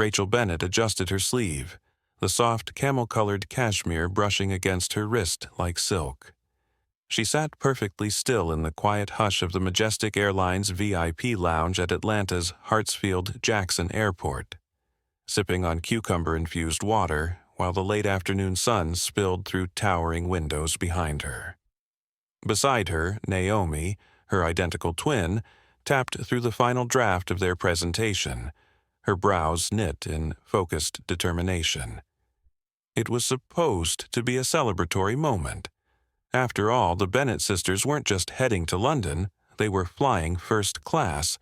Rachel Bennett adjusted her sleeve, the soft camel-colored cashmere brushing against her wrist like silk. She sat perfectly still in the quiet hush of the Majestic Airlines VIP lounge at Atlanta's Hartsfield-Jackson Airport, sipping on cucumber-infused water while the late afternoon sun spilled through towering windows behind her. Beside her, Naomi, her identical twin, tapped through the final draft of their presentation, her brows knit in focused determination. It was supposed to be a celebratory moment. After all, the Bennett sisters weren't just heading to London, they were flying first class,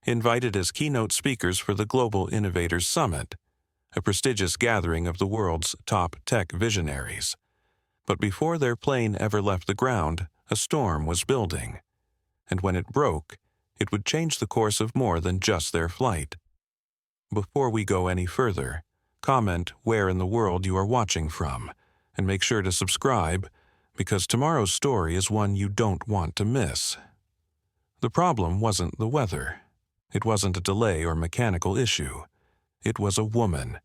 invited as keynote speakers for the Global Innovators Summit, a prestigious gathering of the world's top tech visionaries. But before their plane ever left the ground, a storm was building. And when it broke, it would change the course of more than just their flight. Before we go any further, comment where in the world you are watching from, and make sure to subscribe, because tomorrow's story is one you don't want to miss. The problem wasn't the weather. It wasn't a delay or mechanical issue. It was a woman.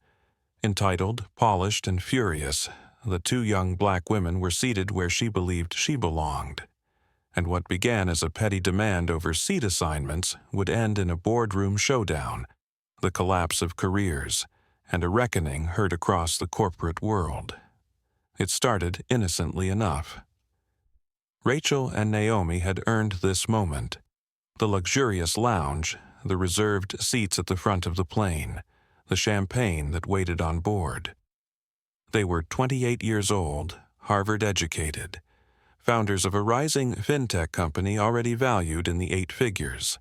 Entitled, polished, and furious, the two young black women were seated where she believed she belonged. And what began as a petty demand over seat assignments would end in a boardroom showdown, the collapse of careers, and a reckoning heard across the corporate world. It started innocently enough. Rachel and Naomi had earned this moment. The luxurious lounge, the reserved seats at the front of the plane, the champagne that waited on board. They were 28 years old, Harvard-educated, founders of a rising fintech company already valued in the 8 figures.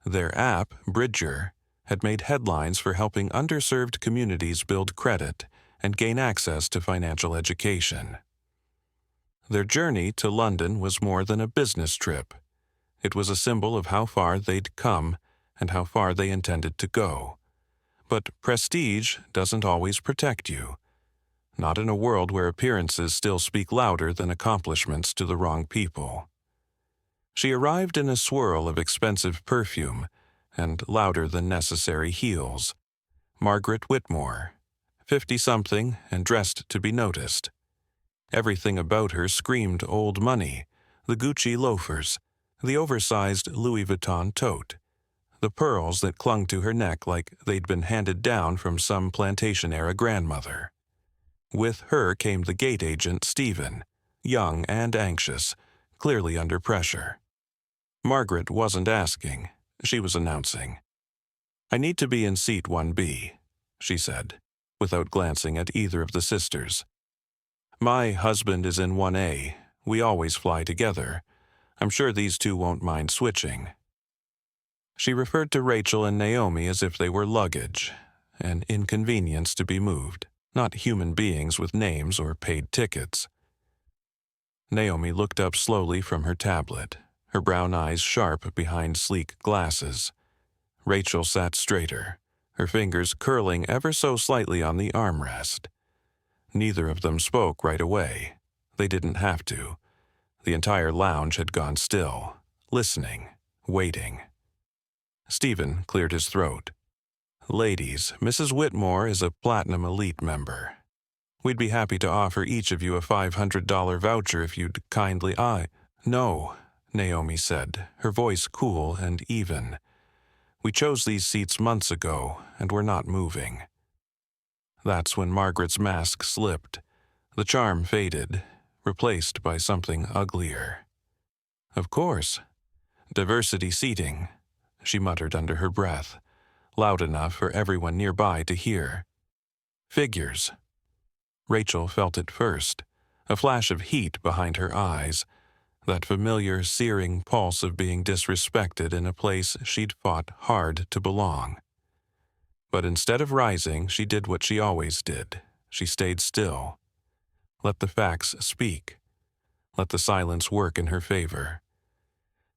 Their app, Bridger, had made headlines for helping underserved communities build credit and gain access to financial education. Their journey to London was more than a business trip. It was a symbol of how far they'd come and how far they intended to go. But prestige doesn't always protect you. Not in a world where appearances still speak louder than accomplishments to the wrong people. She arrived in a swirl of expensive perfume and louder than necessary heels. Margaret Whitmore, 50-something and dressed to be noticed. Everything about her screamed old money, the Gucci loafers, the oversized Louis Vuitton tote, the pearls that clung to her neck like they'd been handed down from some plantation-era grandmother. With her came the gate agent, Stephen, young and anxious, clearly under pressure. Margaret wasn't asking, she was announcing. "I need to be in seat 1B, she said, without glancing at either of the sisters. "My husband is in 1A. We always fly together. I'm sure these two won't mind switching." She referred to Rachel and Naomi as if they were luggage, an inconvenience to be moved, not human beings with names or paid tickets. Naomi looked up slowly from her tablet, her brown eyes sharp behind sleek glasses. Rachel sat straighter, her fingers curling ever so slightly on the armrest. Neither of them spoke right away. They didn't have to. The entire lounge had gone still, listening, waiting. Stephen cleared his throat. "Ladies, Mrs. Whitmore is a Platinum Elite member. We'd be happy to offer each of you a $500 voucher if you'd kindly—" "No," Naomi said, her voice cool and even. "We chose these seats months ago, and we're not moving." That's when Margaret's mask slipped. The charm faded, replaced by something uglier. "Of course. Diversity seating," she muttered under her breath, loud enough for everyone nearby to hear. "Figures." Rachel felt it first, a flash of heat behind her eyes, that familiar searing pulse of being disrespected in a place she'd fought hard to belong. But instead of rising, she did what she always did. She stayed still. Let the facts speak. Let the silence work in her favor.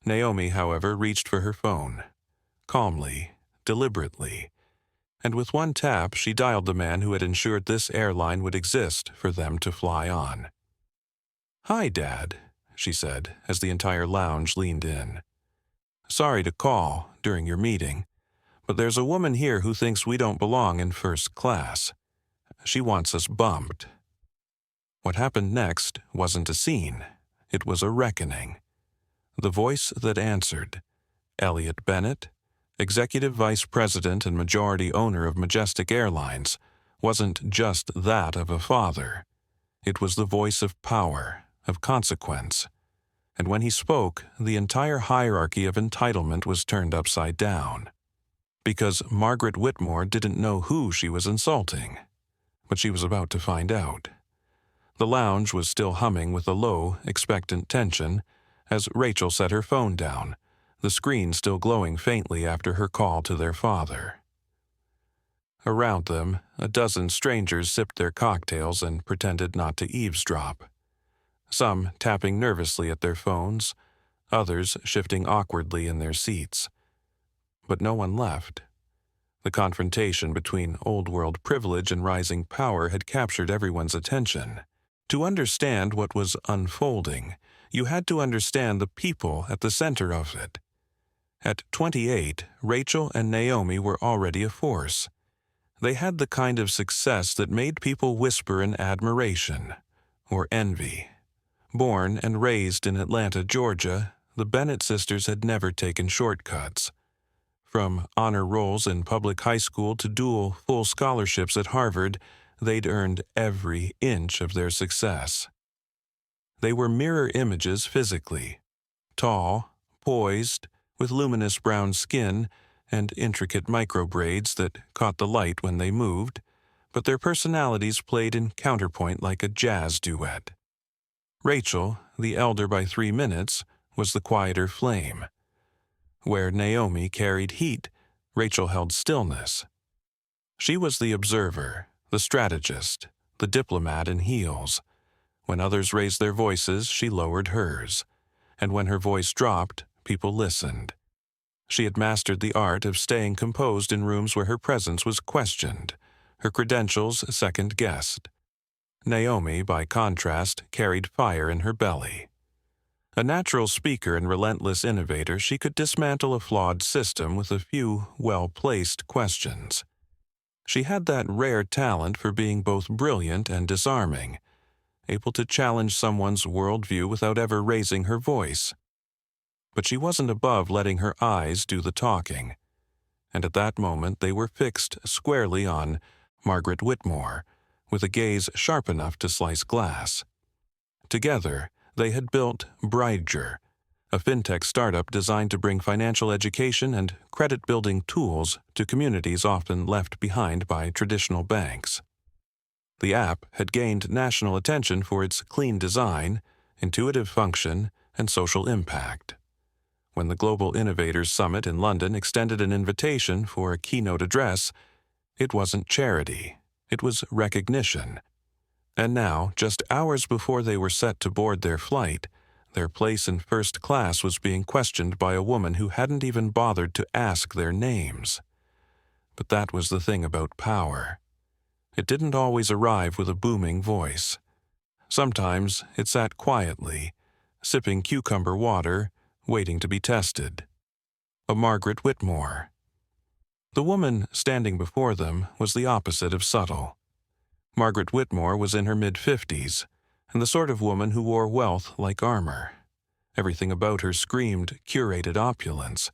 Naomi, however, reached for her phone. Calmly, deliberately, and with one tap she dialed the man who had ensured this airline would exist for them to fly on. "Hi, Dad," she said as the entire lounge leaned in. "Sorry to call during your meeting, But there's a woman here who thinks we don't belong in first class. She wants us bumped." What happened next wasn't a scene. It was a reckoning. The voice that answered, Elliot Bennett, Executive Vice President and majority owner of Majestic Airlines, wasn't just that of a father. It was the voice of power, of consequence. And when he spoke, the entire hierarchy of entitlement was turned upside down. Because Margaret Whitmore didn't know who she was insulting. But she was about to find out. The lounge was still humming with a low, expectant tension as Rachel set her phone down, the screen still glowing faintly after her call to their father. Around them, a dozen strangers sipped their cocktails and pretended not to eavesdrop. Some tapping nervously at their phones, others shifting awkwardly in their seats. But no one left. The confrontation between old-world privilege and rising power had captured everyone's attention. To understand what was unfolding, you had to understand the people at the center of it. At 28, Rachel and Naomi were already a force. They had the kind of success that made people whisper in admiration or envy. Born and raised in Atlanta, Georgia, the Bennett sisters had never taken shortcuts. From honor rolls in public high school to dual full scholarships at Harvard, they'd earned every inch of their success. They were mirror images physically, tall, poised, with luminous brown skin and intricate micro-braids that caught the light when they moved, but their personalities played in counterpoint like a jazz duet. Rachel, the elder by 3 minutes, was the quieter flame. Where Naomi carried heat, Rachel held stillness. She was the observer, the strategist, the diplomat in heels. When others raised their voices, she lowered hers. And when her voice dropped, people listened. She had mastered the art of staying composed in rooms where her presence was questioned, her credentials second-guessed. Naomi, by contrast, carried fire in her belly. A natural speaker and relentless innovator, she could dismantle a flawed system with a few well-placed questions. She had that rare talent for being both brilliant and disarming, able to challenge someone's worldview without ever raising her voice. But she wasn't above letting her eyes do the talking. And at that moment they were fixed squarely on Margaret Whitmore, with a gaze sharp enough to slice glass. Together, they had built Bridger, a fintech startup designed to bring financial education and credit-building tools to communities often left behind by traditional banks. The app had gained national attention for its clean design, intuitive function, and social impact. When the Global Innovators Summit in London extended an invitation for a keynote address, it wasn't charity, it was recognition. And now, just hours before they were set to board their flight, their place in first class was being questioned by a woman who hadn't even bothered to ask their names. But that was the thing about power. It didn't always arrive with a booming voice. Sometimes it sat quietly, sipping cucumber water, waiting to be tested. A Margaret Whitmore. The woman standing before them was the opposite of subtle. Margaret Whitmore was in her mid-50s, and the sort of woman who wore wealth like armor. Everything about her screamed curated opulence.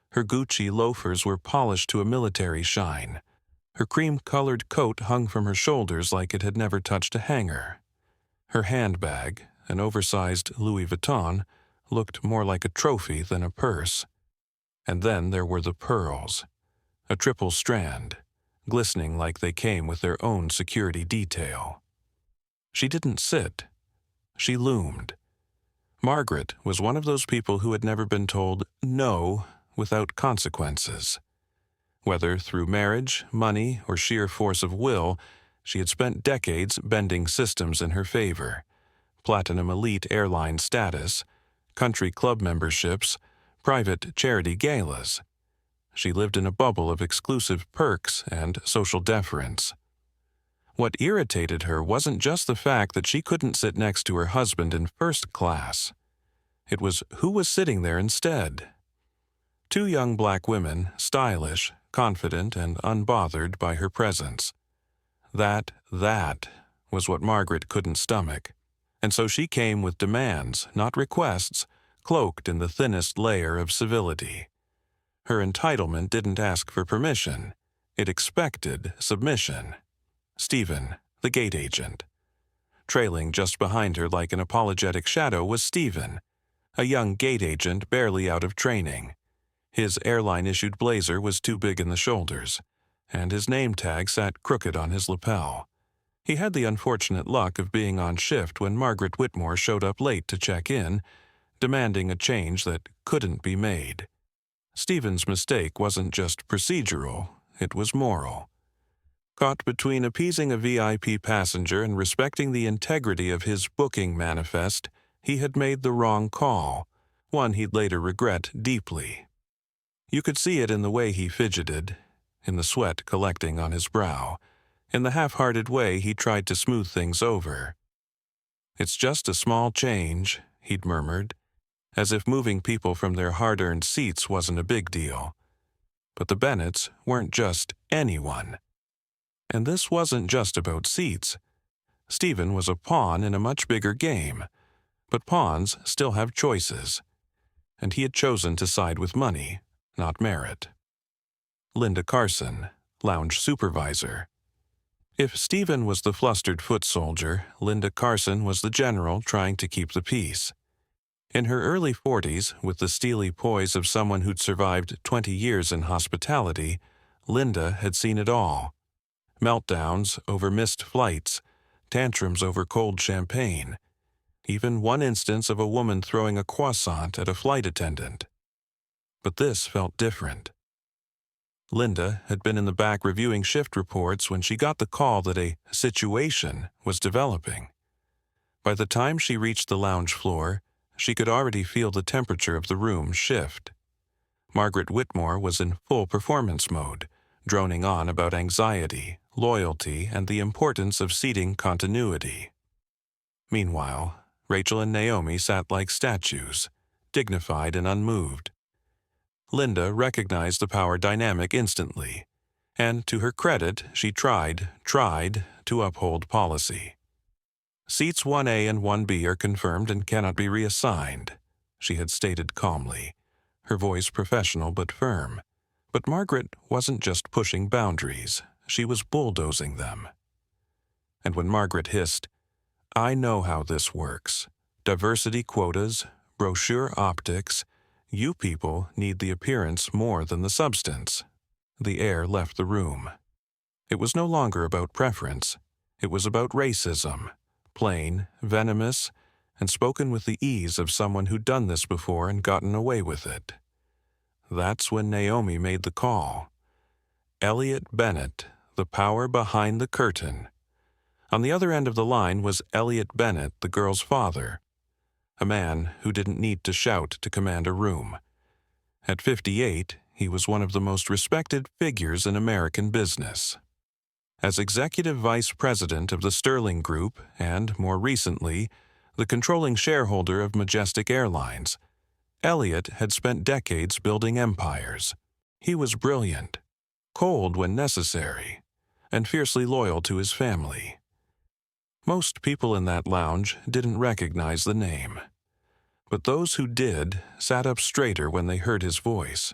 Her Gucci loafers were polished to a military shine. Her cream-colored coat hung from her shoulders like it had never touched a hanger. Her handbag, an oversized Louis Vuitton, looked more like a trophy than a purse. And then there were the pearls, a triple strand, glistening like they came with their own security detail. She didn't sit. She loomed. Margaret was one of those people who had never been told no without consequences. Whether through marriage, money, or sheer force of will, she had spent decades bending systems in her favor. Platinum elite airline status, country club memberships, private charity galas. She lived in a bubble of exclusive perks and social deference. What irritated her wasn't just the fact that she couldn't sit next to her husband in first class. It was who was sitting there instead. 2 young black women, stylish, confident and unbothered by her presence. That was what Margaret couldn't stomach, and so she came with demands, not requests, cloaked in the thinnest layer of civility. Her entitlement didn't ask for permission. It expected submission. Stephen, the gate agent. Trailing just behind her like an apologetic shadow was Stephen, a young gate agent barely out of training. His airline-issued blazer was too big in the shoulders, and his name tag sat crooked on his lapel. He had the unfortunate luck of being on shift when Margaret Whitmore showed up late to check in, demanding a change that couldn't be made. Stephen's mistake wasn't just procedural, it was moral. Caught between appeasing a VIP passenger and respecting the integrity of his booking manifest, he had made the wrong call, one he'd later regret deeply. You could see it in the way he fidgeted, in the sweat collecting on his brow, in the half-hearted way he tried to smooth things over. "It's just a small change," he'd murmured, as if moving people from their hard-earned seats wasn't a big deal. But the Bennetts weren't just anyone. And this wasn't just about seats. Stephen was a pawn in a much bigger game, but pawns still have choices, and he had chosen to side with money, not merit. Linda Carson, lounge supervisor. If Stephen was the flustered foot soldier, Linda Carson was the general trying to keep the peace. In her early 40s, with the steely poise of someone who'd survived 20 years in hospitality, Linda had seen it all. Meltdowns over missed flights, tantrums over cold champagne, even one instance of a woman throwing a croissant at a flight attendant. But this felt different. Linda had been in the back reviewing shift reports when she got the call that a situation was developing. By the time she reached the lounge floor, she could already feel the temperature of the room shift. Margaret Whitmore was in full performance mode, droning on about anxiety, loyalty, and the importance of seating continuity. Meanwhile, Rachel and Naomi sat like statues, dignified and unmoved. Linda recognized the power dynamic instantly, and to her credit, she tried to uphold policy. "Seats 1A and 1B are confirmed and cannot be reassigned," she had stated calmly, her voice professional but firm. But Margaret wasn't just pushing boundaries, she was bulldozing them. And when Margaret hissed, "I know how this works. Diversity quotas, brochure optics, you people need the appearance more than the substance," the air left the room. It was no longer about preference, it was about racism, plain, venomous, and spoken with the ease of someone who'd done this before and gotten away with it. That's when Naomi made the call. Elliot Bennett, the power behind the curtain. On the other end of the line was Elliot Bennett, the girl's father, a man who didn't need to shout to command a room. At 58, he was one of the most respected figures in American business. As executive vice president of the Sterling Group and, more recently, the controlling shareholder of Majestic Airlines, Elliot had spent decades building empires. He was brilliant, cold when necessary, and fiercely loyal to his family. Most people in that lounge didn't recognize the name, but those who did sat up straighter when they heard his voice.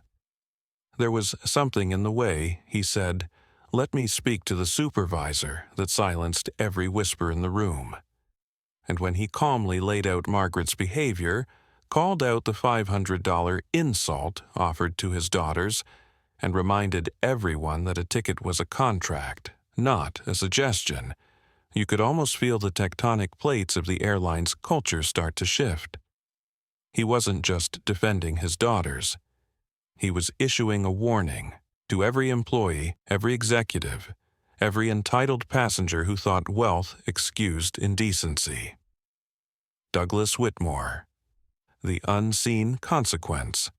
There was something in the way he said, "Let me speak to the supervisor," that silenced every whisper in the room. And when he calmly laid out Margaret's behavior, called out the $500 insult offered to his daughters, and reminded everyone that a ticket was a contract, not a suggestion, you could almost feel the tectonic plates of the airline's culture start to shift. He wasn't just defending his daughters. He was issuing a warning to every employee, every executive, every entitled passenger who thought wealth excused indecency. Douglas Whitmore. The unseen consequence.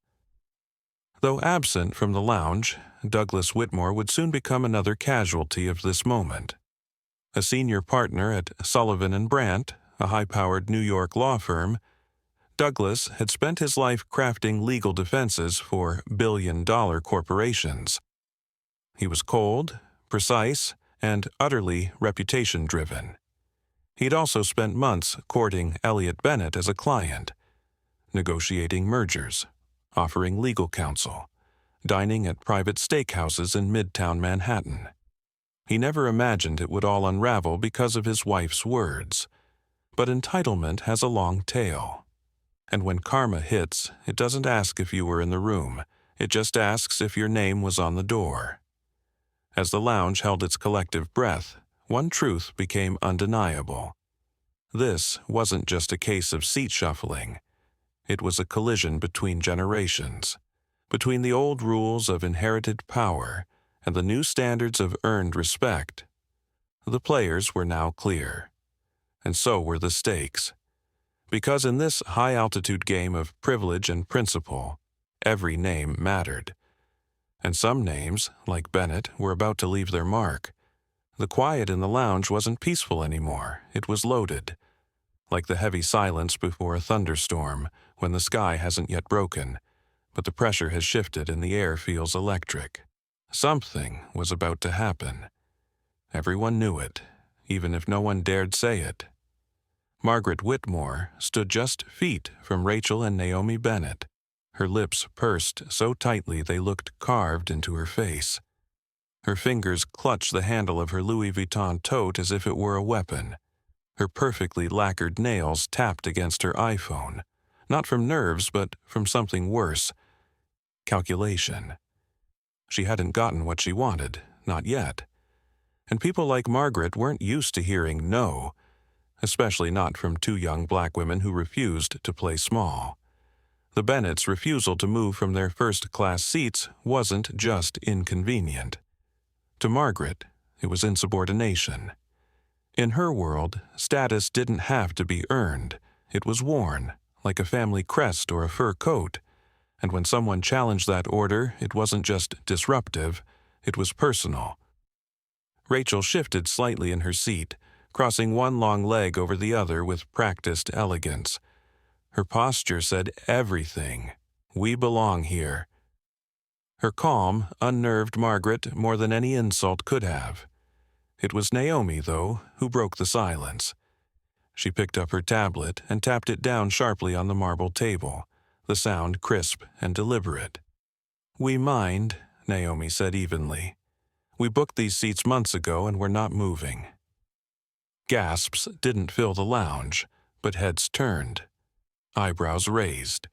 Though absent from the lounge, Douglas Whitmore would soon become another casualty of this moment. A senior partner at Sullivan & Brandt, a high-powered New York law firm, Douglas had spent his life crafting legal defenses for billion-dollar corporations. He was cold, precise, and utterly reputation-driven. He'd also spent months courting Elliot Bennett as a client, negotiating mergers, offering legal counsel, dining at private steakhouses in Midtown Manhattan. He never imagined it would all unravel because of his wife's words. But entitlement has a long tail. And when karma hits, it doesn't ask if you were in the room. It just asks if your name was on the door. As the lounge held its collective breath, one truth became undeniable. This wasn't just a case of seat shuffling. It was a collision between generations, between the old rules of inherited power and the new standards of earned respect. The players were now clear, and so were the stakes. Because in this high-altitude game of privilege and principle, every name mattered. And some names, like Bennett, were about to leave their mark. The quiet in the lounge wasn't peaceful anymore. It was loaded, like the heavy silence before a thunderstorm when the sky hasn't yet broken, but the pressure has shifted and the air feels electric. Something was about to happen. Everyone knew it, even if no one dared say it. Margaret Whitmore stood just feet from Rachel and Naomi Bennett, her lips pursed so tightly they looked carved into her face. Her fingers clutched the handle of her Louis Vuitton tote as if it were a weapon. Her perfectly lacquered nails tapped against her iPhone, not from nerves but from something worse: calculation. She hadn't gotten what she wanted, not yet. And people like Margaret weren't used to hearing no, especially not from two young black women who refused to play small. The Bennetts' refusal to move from their first-class seats wasn't just inconvenient. To Margaret, it was insubordination. In her world, status didn't have to be earned. It was worn, like a family crest or a fur coat. And when someone challenged that order, it wasn't just disruptive, it was personal. Rachel shifted slightly in her seat, crossing one long leg over the other with practiced elegance. Her posture said everything. We belong here. Her calm unnerved Margaret more than any insult could have. It was Naomi, though, who broke the silence. She picked up her tablet and tapped it down sharply on the marble table, the sound crisp and deliberate. "We mind," Naomi said evenly. "We booked these seats months ago and we're not moving." Gasps didn't fill the lounge, but heads turned, eyebrows raised.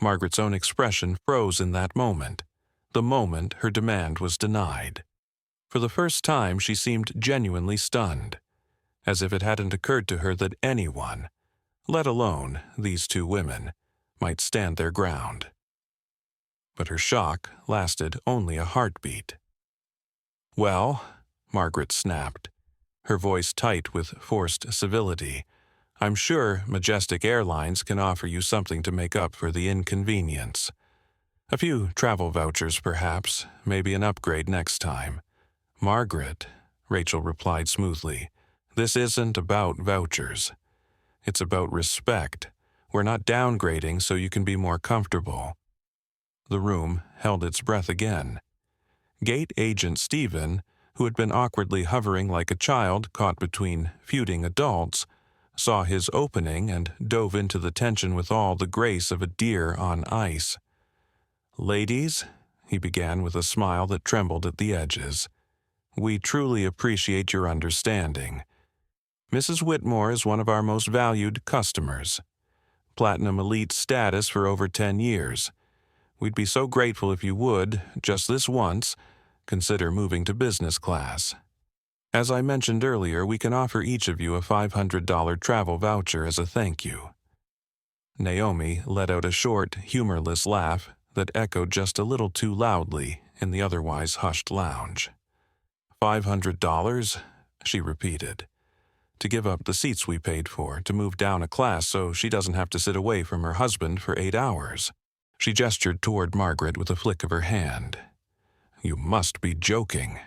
Margaret's own expression froze in that moment, the moment her demand was denied. For the first time, she seemed genuinely stunned, as if it hadn't occurred to her that anyone, let alone these two women, might stand their ground. But her shock lasted only a heartbeat. "Well," Margaret snapped, her voice tight with forced civility, "I'm sure Majestic Airlines can offer you something to make up for the inconvenience. A few travel vouchers, perhaps, maybe an upgrade next time." "Margaret," Rachel replied smoothly, "this isn't about vouchers. It's about respect. We're not downgrading so you can be more comfortable." The room held its breath again. Gate Agent Stephen, who had been awkwardly hovering like a child caught between feuding adults, saw his opening and dove into the tension with all the grace of a deer on ice. "Ladies," he began with a smile that trembled at the edges, "we truly appreciate your understanding. Mrs. Whitmore is one of our most valued customers. Platinum Elite status for over 10 years. We'd be so grateful if you would, just this once, consider moving to business class. As I mentioned earlier, we can offer each of you a $500 travel voucher as a thank you." Naomi let out a short, humorless laugh that echoed just a little too loudly in the otherwise hushed lounge. $500, she repeated. "To give up the seats we paid for, to move down a class so she doesn't have to sit away from her husband for 8 hours. She gestured toward Margaret with a flick of her hand. "You must be joking."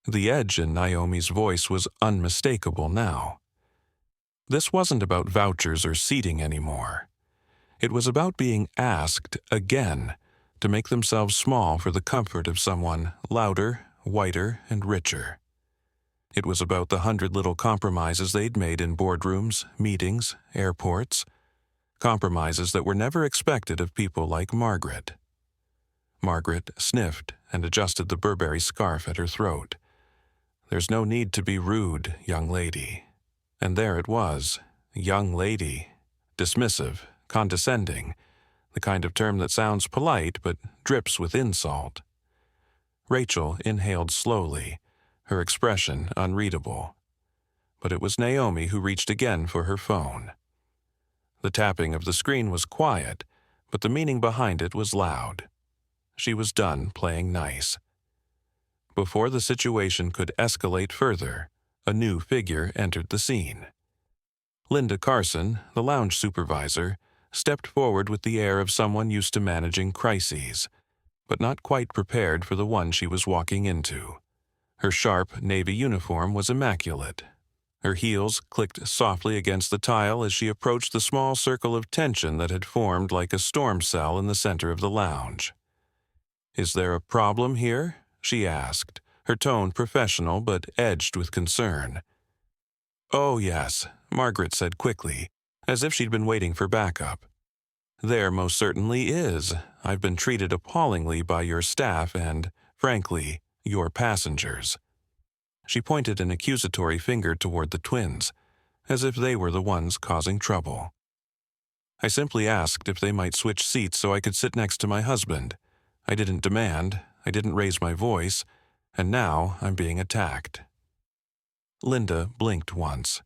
The edge in Naomi's voice was unmistakable now. This wasn't about vouchers or seating anymore. It was about being asked again to make themselves small for the comfort of someone louder, whiter, and richer. It was about the 100 little compromises they'd made in boardrooms, meetings, airports, compromises that were never expected of people like Margaret. Margaret sniffed and adjusted the Burberry scarf at her throat. There's no need to be rude, young lady. And there it was, young lady, dismissive, condescending, the kind of term that sounds polite but drips with insult. Rachel inhaled slowly, her expression unreadable. But it was Naomi who reached again for her phone. The tapping of the screen was quiet, but the meaning behind it was loud. She was done playing nice. Before the situation could escalate further, a new figure entered the scene. Linda Carson, the lounge supervisor, stepped forward with the air of someone used to managing crises, but not quite prepared for the one she was walking into. Her sharp navy uniform was immaculate. Her heels clicked softly against the tile as she approached the small circle of tension that had formed like a storm cell in the center of the lounge. "Is there a problem here?" she asked, her tone professional but edged with concern. "Oh, yes," Margaret said quickly, as if she'd been waiting for backup. "There most certainly is. I've been treated appallingly by your staff and, frankly, your passengers." She pointed an accusatory finger toward the twins, as if they were the ones causing trouble. "I simply asked if they might switch seats so I could sit next to my husband. I didn't demand, I didn't raise my voice, and now I'm being attacked." Linda blinked once.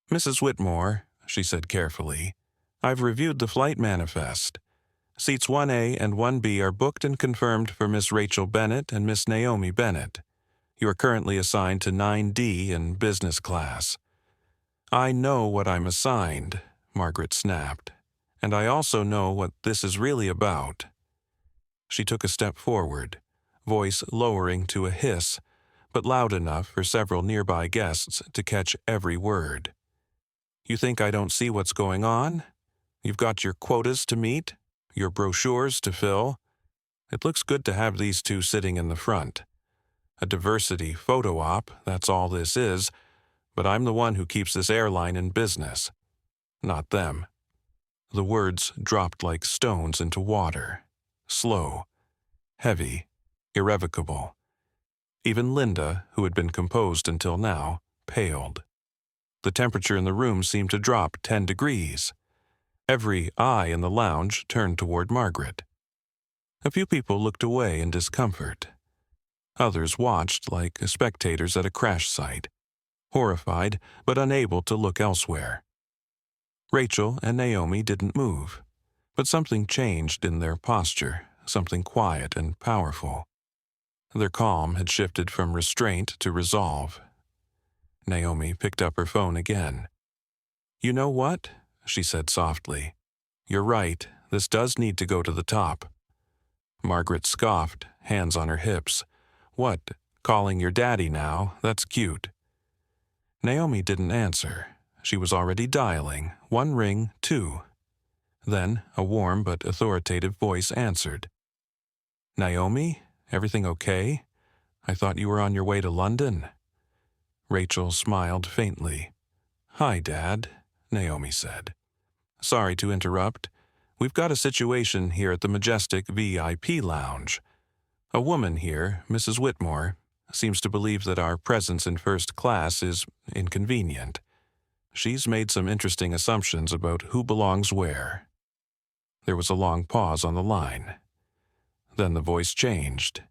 "Mrs. Whitmore," she said carefully, "I've reviewed the flight manifest. Seats 1A and 1B are booked and confirmed for Miss Rachel Bennett and Miss Naomi Bennett. You are currently assigned to 9D in business class." "I know what I'm assigned," Margaret snapped, "and I also know what this is really about." She took a step forward, voice lowering to a hiss, but loud enough for several nearby guests to catch every word. "You think I don't see what's going on? You've got your quotas to meet, your brochures to fill. It looks good to have these two sitting in the front. A diversity photo op, that's all this is, but I'm the one who keeps this airline in business, not them." The words dropped like stones into water, slow, heavy, irrevocable. Even Linda, who had been composed until now, paled. The temperature in the room seemed to drop 10 degrees. Every eye in the lounge turned toward Margaret. A few people looked away in discomfort. Others watched like spectators at a crash site, horrified but unable to look elsewhere. Rachel and Naomi didn't move, but something changed in their posture, something quiet and powerful. Their calm had shifted from restraint to resolve. Naomi picked up her phone again. "You know what?" she said softly. "You're right, this does need to go to the top." Margaret scoffed, hands on her hips. "What, calling your daddy now? That's cute." Naomi didn't answer. She was already dialing, one ring, two. Then a warm but authoritative voice answered. "Naomi, everything okay? I thought you were on your way to London." Rachel smiled faintly. "Hi, Dad," Naomi said. "Sorry to interrupt. We've got a situation here at the Majestic VIP Lounge. A woman here, Mrs. Whitmore, seems to believe that our presence in first class is inconvenient. She's made some interesting assumptions about who belongs where." There was a long pause on the line. Then the voice changed.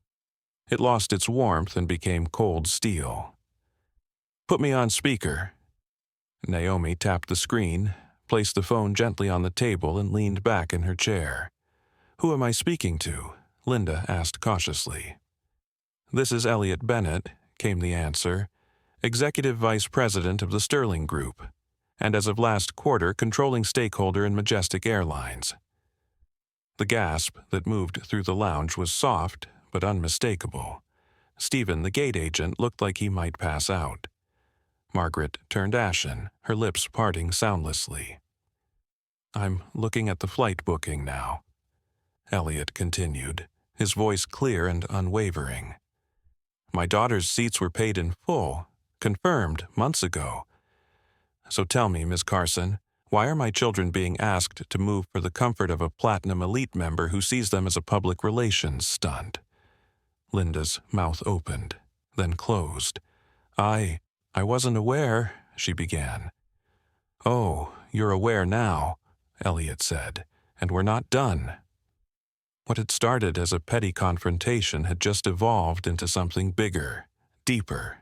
It lost its warmth and became cold steel. "Put me on speaker." Naomi tapped the screen, placed the phone gently on the table, and leaned back in her chair. "Who am I speaking to?" Linda asked cautiously. "This is Elliot Bennett," came the answer, "Executive Vice President of the Sterling Group, and as of last quarter, controlling stakeholder in Majestic Airlines." The gasp that moved through the lounge was soft but unmistakable. Stephen, the gate agent, looked like he might pass out. Margaret turned ashen, her lips parting soundlessly. "I'm looking at the flight booking now." Elliot continued, his voice clear and unwavering. My daughter's seats were paid in full, confirmed months ago. So tell me, Miss Carson, why are my children being asked to move for the comfort of a Platinum Elite member who sees them as a public relations stunt? Linda's mouth opened, then closed. I wasn't aware, she began. Oh, you're aware now, Elliot said, and we're not done. What had started as a petty confrontation had just evolved into something bigger, deeper.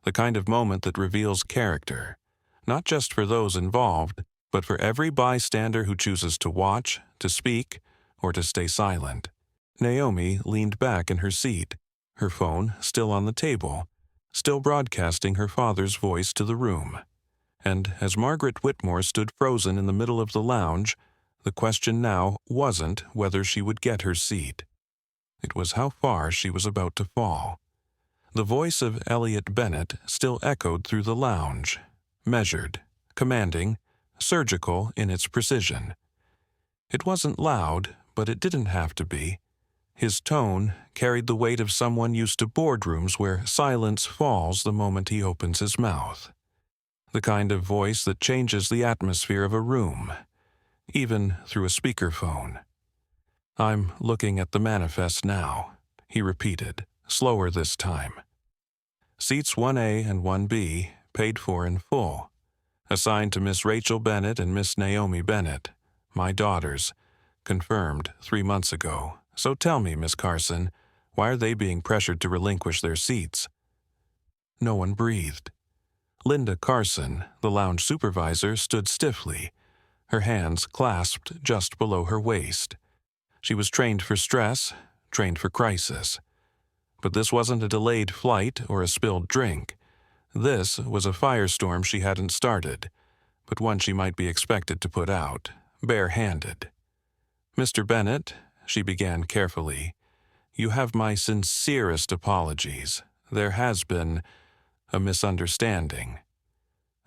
The kind of moment that reveals character, not just for those involved, but for every bystander who chooses to watch, to speak, or to stay silent. Naomi leaned back in her seat, her phone still on the table, still broadcasting her father's voice to the room. And as Margaret Whitmore stood frozen in the middle of the lounge, the question now wasn't whether she would get her seat. It was how far she was about to fall. The voice of Elliot Bennett still echoed through the lounge, measured, commanding, surgical in its precision. It wasn't loud, but it didn't have to be. His tone carried the weight of someone used to boardrooms where silence falls the moment he opens his mouth. The kind of voice that changes the atmosphere of a room, even through a speakerphone. I'm looking at the manifest now, he repeated, slower this time. Seats 1A and 1B, paid for in full. Assigned to Miss Rachel Bennett and Miss Naomi Bennett, my daughters, confirmed 3 months ago. So tell me, Miss Carson, why are they being pressured to relinquish their seats? No one breathed. Linda Carson, the lounge supervisor, stood stiffly, her hands clasped just below her waist. She was trained for stress, trained for crisis. But this wasn't a delayed flight or a spilled drink. This was a firestorm she hadn't started, but one she might be expected to put out, bare-handed. Mr. Bennett, she began carefully, you have my sincerest apologies. There has been a misunderstanding.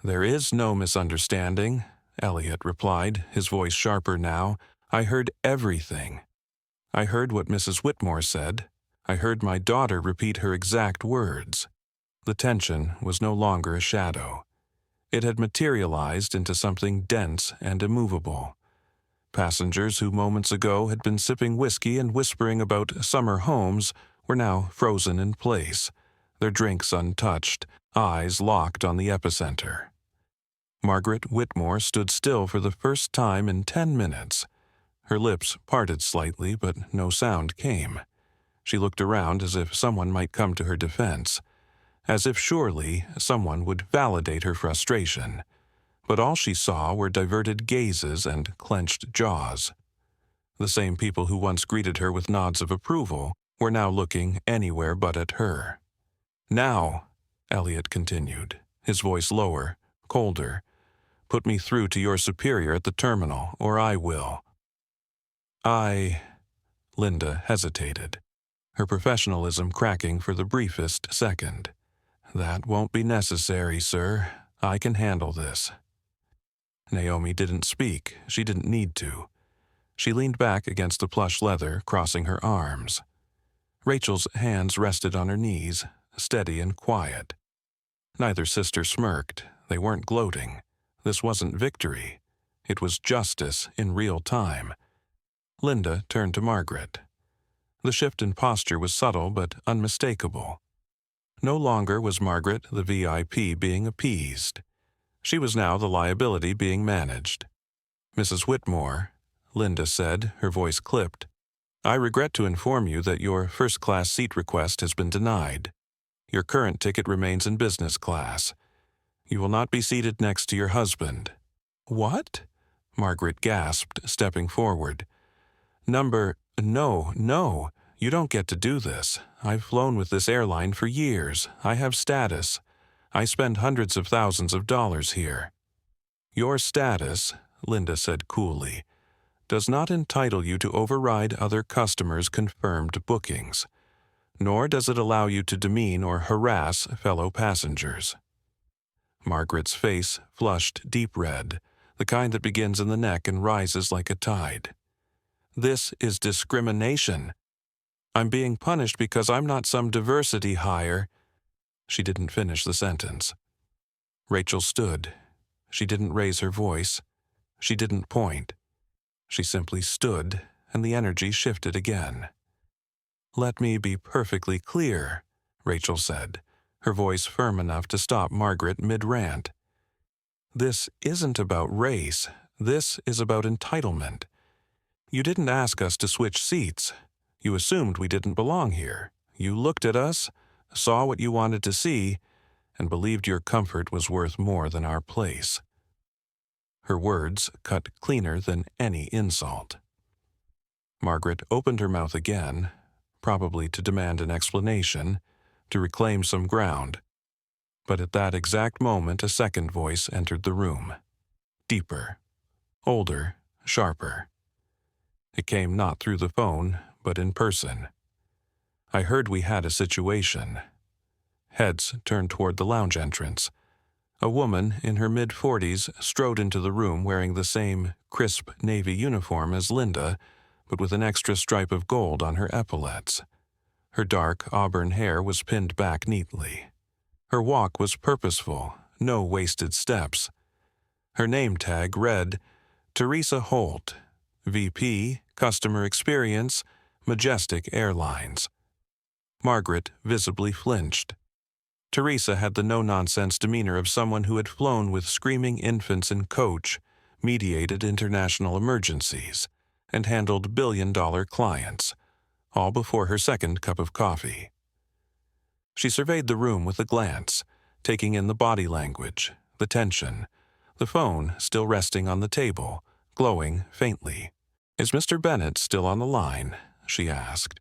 There is no misunderstanding, Elliot replied, his voice sharper now. I heard everything. I heard what Mrs. Whitmore said. I heard my daughter repeat her exact words. The tension was no longer a shadow. It had materialized into something dense and immovable. Passengers who moments ago had been sipping whiskey and whispering about summer homes were now frozen in place, their drinks untouched, eyes locked on the epicenter. Margaret Whitmore stood still for the first time in 10 minutes. Her lips parted slightly, but no sound came. She looked around as if someone might come to her defense, as if surely someone would validate her frustration. But all she saw were diverted gazes and clenched jaws. The same people who once greeted her with nods of approval were now looking anywhere but at her. Now, Elliot continued, his voice lower, colder, put me through to your superior at the terminal, or I will. Linda hesitated, her professionalism cracking for the briefest second. That won't be necessary, sir. I can handle this. Naomi didn't speak. She didn't need to. She leaned back against the plush leather, crossing her arms. Rachel's hands rested on her knees, steady and quiet. Neither sister smirked. They weren't gloating. This wasn't victory. It was justice in real time. Linda turned to Margaret. The shift in posture was subtle but unmistakable. No longer was Margaret the VIP being appeased. She was now the liability being managed. Mrs. Whitmore, Linda said, her voice clipped, I regret to inform you that your first-class seat request has been denied. Your current ticket remains in business class. You will not be seated next to your husband. What? Margaret gasped, stepping forward. No, you don't get to do this. I've flown with this airline for years. I have status. I spend hundreds of thousands of dollars here. Your status, Linda said coolly, does not entitle you to override other customers' confirmed bookings, nor does it allow you to demean or harass fellow passengers. Margaret's face flushed deep red, the kind that begins in the neck and rises like a tide. This is discrimination. I'm being punished because I'm not some diversity hire." She didn't finish the sentence. Rachel stood. She didn't raise her voice. She didn't point. She simply stood, and the energy shifted again. "Let me be perfectly clear," Rachel said, her voice firm enough to stop Margaret mid-rant. "This isn't about race. This is about entitlement. You didn't ask us to switch seats. You assumed we didn't belong here. You looked at us, saw what you wanted to see, and believed your comfort was worth more than our place." Her words cut cleaner than any insult. Margaret opened her mouth again, probably to demand an explanation, to reclaim some ground. But at that exact moment a second voice entered the room. Deeper, older, sharper. It came not through the phone, but in person. "I heard we had a situation." Heads turned toward the lounge entrance. A woman in her mid-40s strode into the room wearing the same crisp navy uniform as Linda, but with an extra stripe of gold on her epaulets. Her dark auburn hair was pinned back neatly. Her walk was purposeful, no wasted steps. Her name tag read, "Teresa Holt, VP, Customer Experience, Majestic Airlines." Margaret visibly flinched. Teresa had the no-nonsense demeanor of someone who had flown with screaming infants in coach, mediated international emergencies, and handled billion-dollar clients, all before her second cup of coffee. She surveyed the room with a glance, taking in the body language, the tension, the phone still resting on the table, glowing faintly. "Is Mr. Bennett still on the line?" she asked.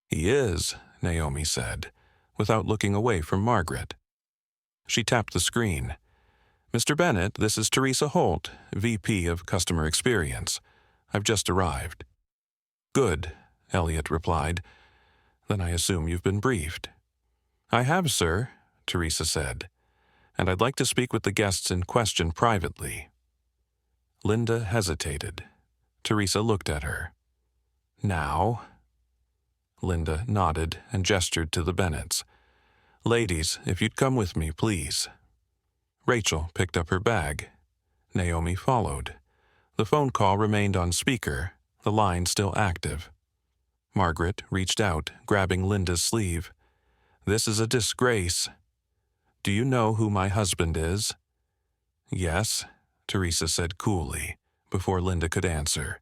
"He is," Naomi said, without looking away from Margaret. She tapped the screen. "Mr. Bennett, this is Teresa Holt, VP of Customer Experience. I've just arrived." "Good," Elliot replied. "Then I assume you've been briefed." "I have, sir," Teresa said, "and I'd like to speak with the guests in question privately." Linda hesitated. Teresa looked at her. "Now?" Linda nodded and gestured to the Bennetts. "Ladies, if you'd come with me, please." Rachel picked up her bag. Naomi followed. The phone call remained on speaker, the line still active. Margaret reached out, grabbing Linda's sleeve. "This is a disgrace." "Do you know who my husband is?" "Yes," Teresa said coolly, before Linda could answer.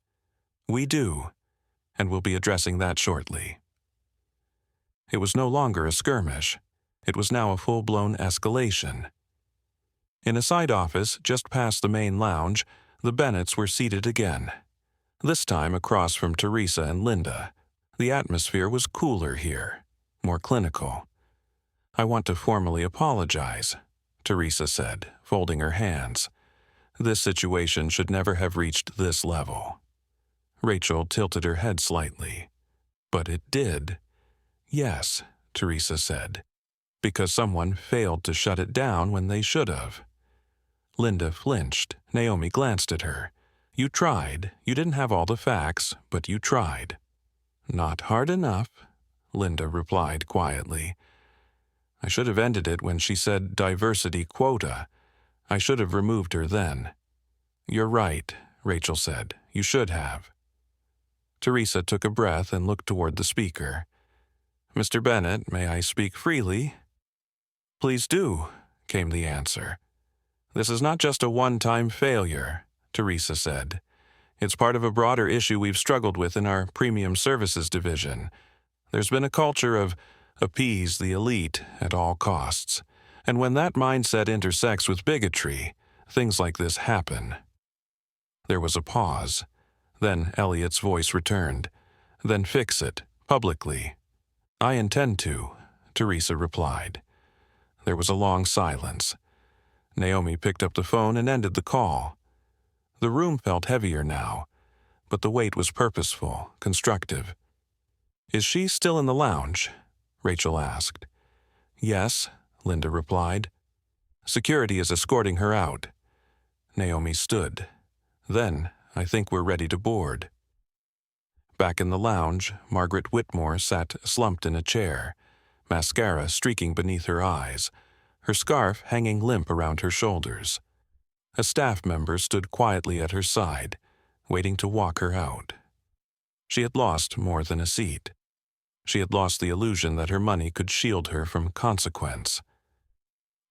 "We do, and we'll be addressing that shortly." It was no longer a skirmish. It was now a full-blown escalation. In a side office just past the main lounge, the Bennetts were seated again, this time across from Teresa and Linda. The atmosphere was cooler here, more clinical. "I want to formally apologize," Teresa said, folding her hands. "This situation should never have reached this level." Rachel tilted her head slightly. "But it did." "Yes," Teresa said, "because someone failed to shut it down when they should have." Linda flinched. Naomi glanced at her. "You tried. You didn't have all the facts, but you tried." "Not hard enough," Linda replied quietly. "I should have ended it when she said diversity quota. I should have removed her then." "You're right," Rachel said. "You should have." Teresa took a breath and looked toward the speaker. "Mr. Bennett, may I speak freely?" "Please do," came the answer. "This is not just a one-time failure," Teresa said. "It's part of a broader issue we've struggled with in our premium services division. There's been a culture of appease the elite at all costs. And when that mindset intersects with bigotry, things like this happen." There was a pause. Then Elliot's voice returned. "Then fix it, publicly." "I intend to," Teresa replied. There was a long silence. Naomi picked up the phone and ended the call. The room felt heavier now, but the weight was purposeful, constructive. "Is she still in the lounge?" Rachel asked. "Yes," Linda replied. "Security is escorting her out." Naomi stood. "Then I think we're ready to board." Back in the lounge, Margaret Whitmore sat slumped in a chair, mascara streaking beneath her eyes, her scarf hanging limp around her shoulders. A staff member stood quietly at her side, waiting to walk her out. She had lost more than a seat. She had lost the illusion that her money could shield her from consequence.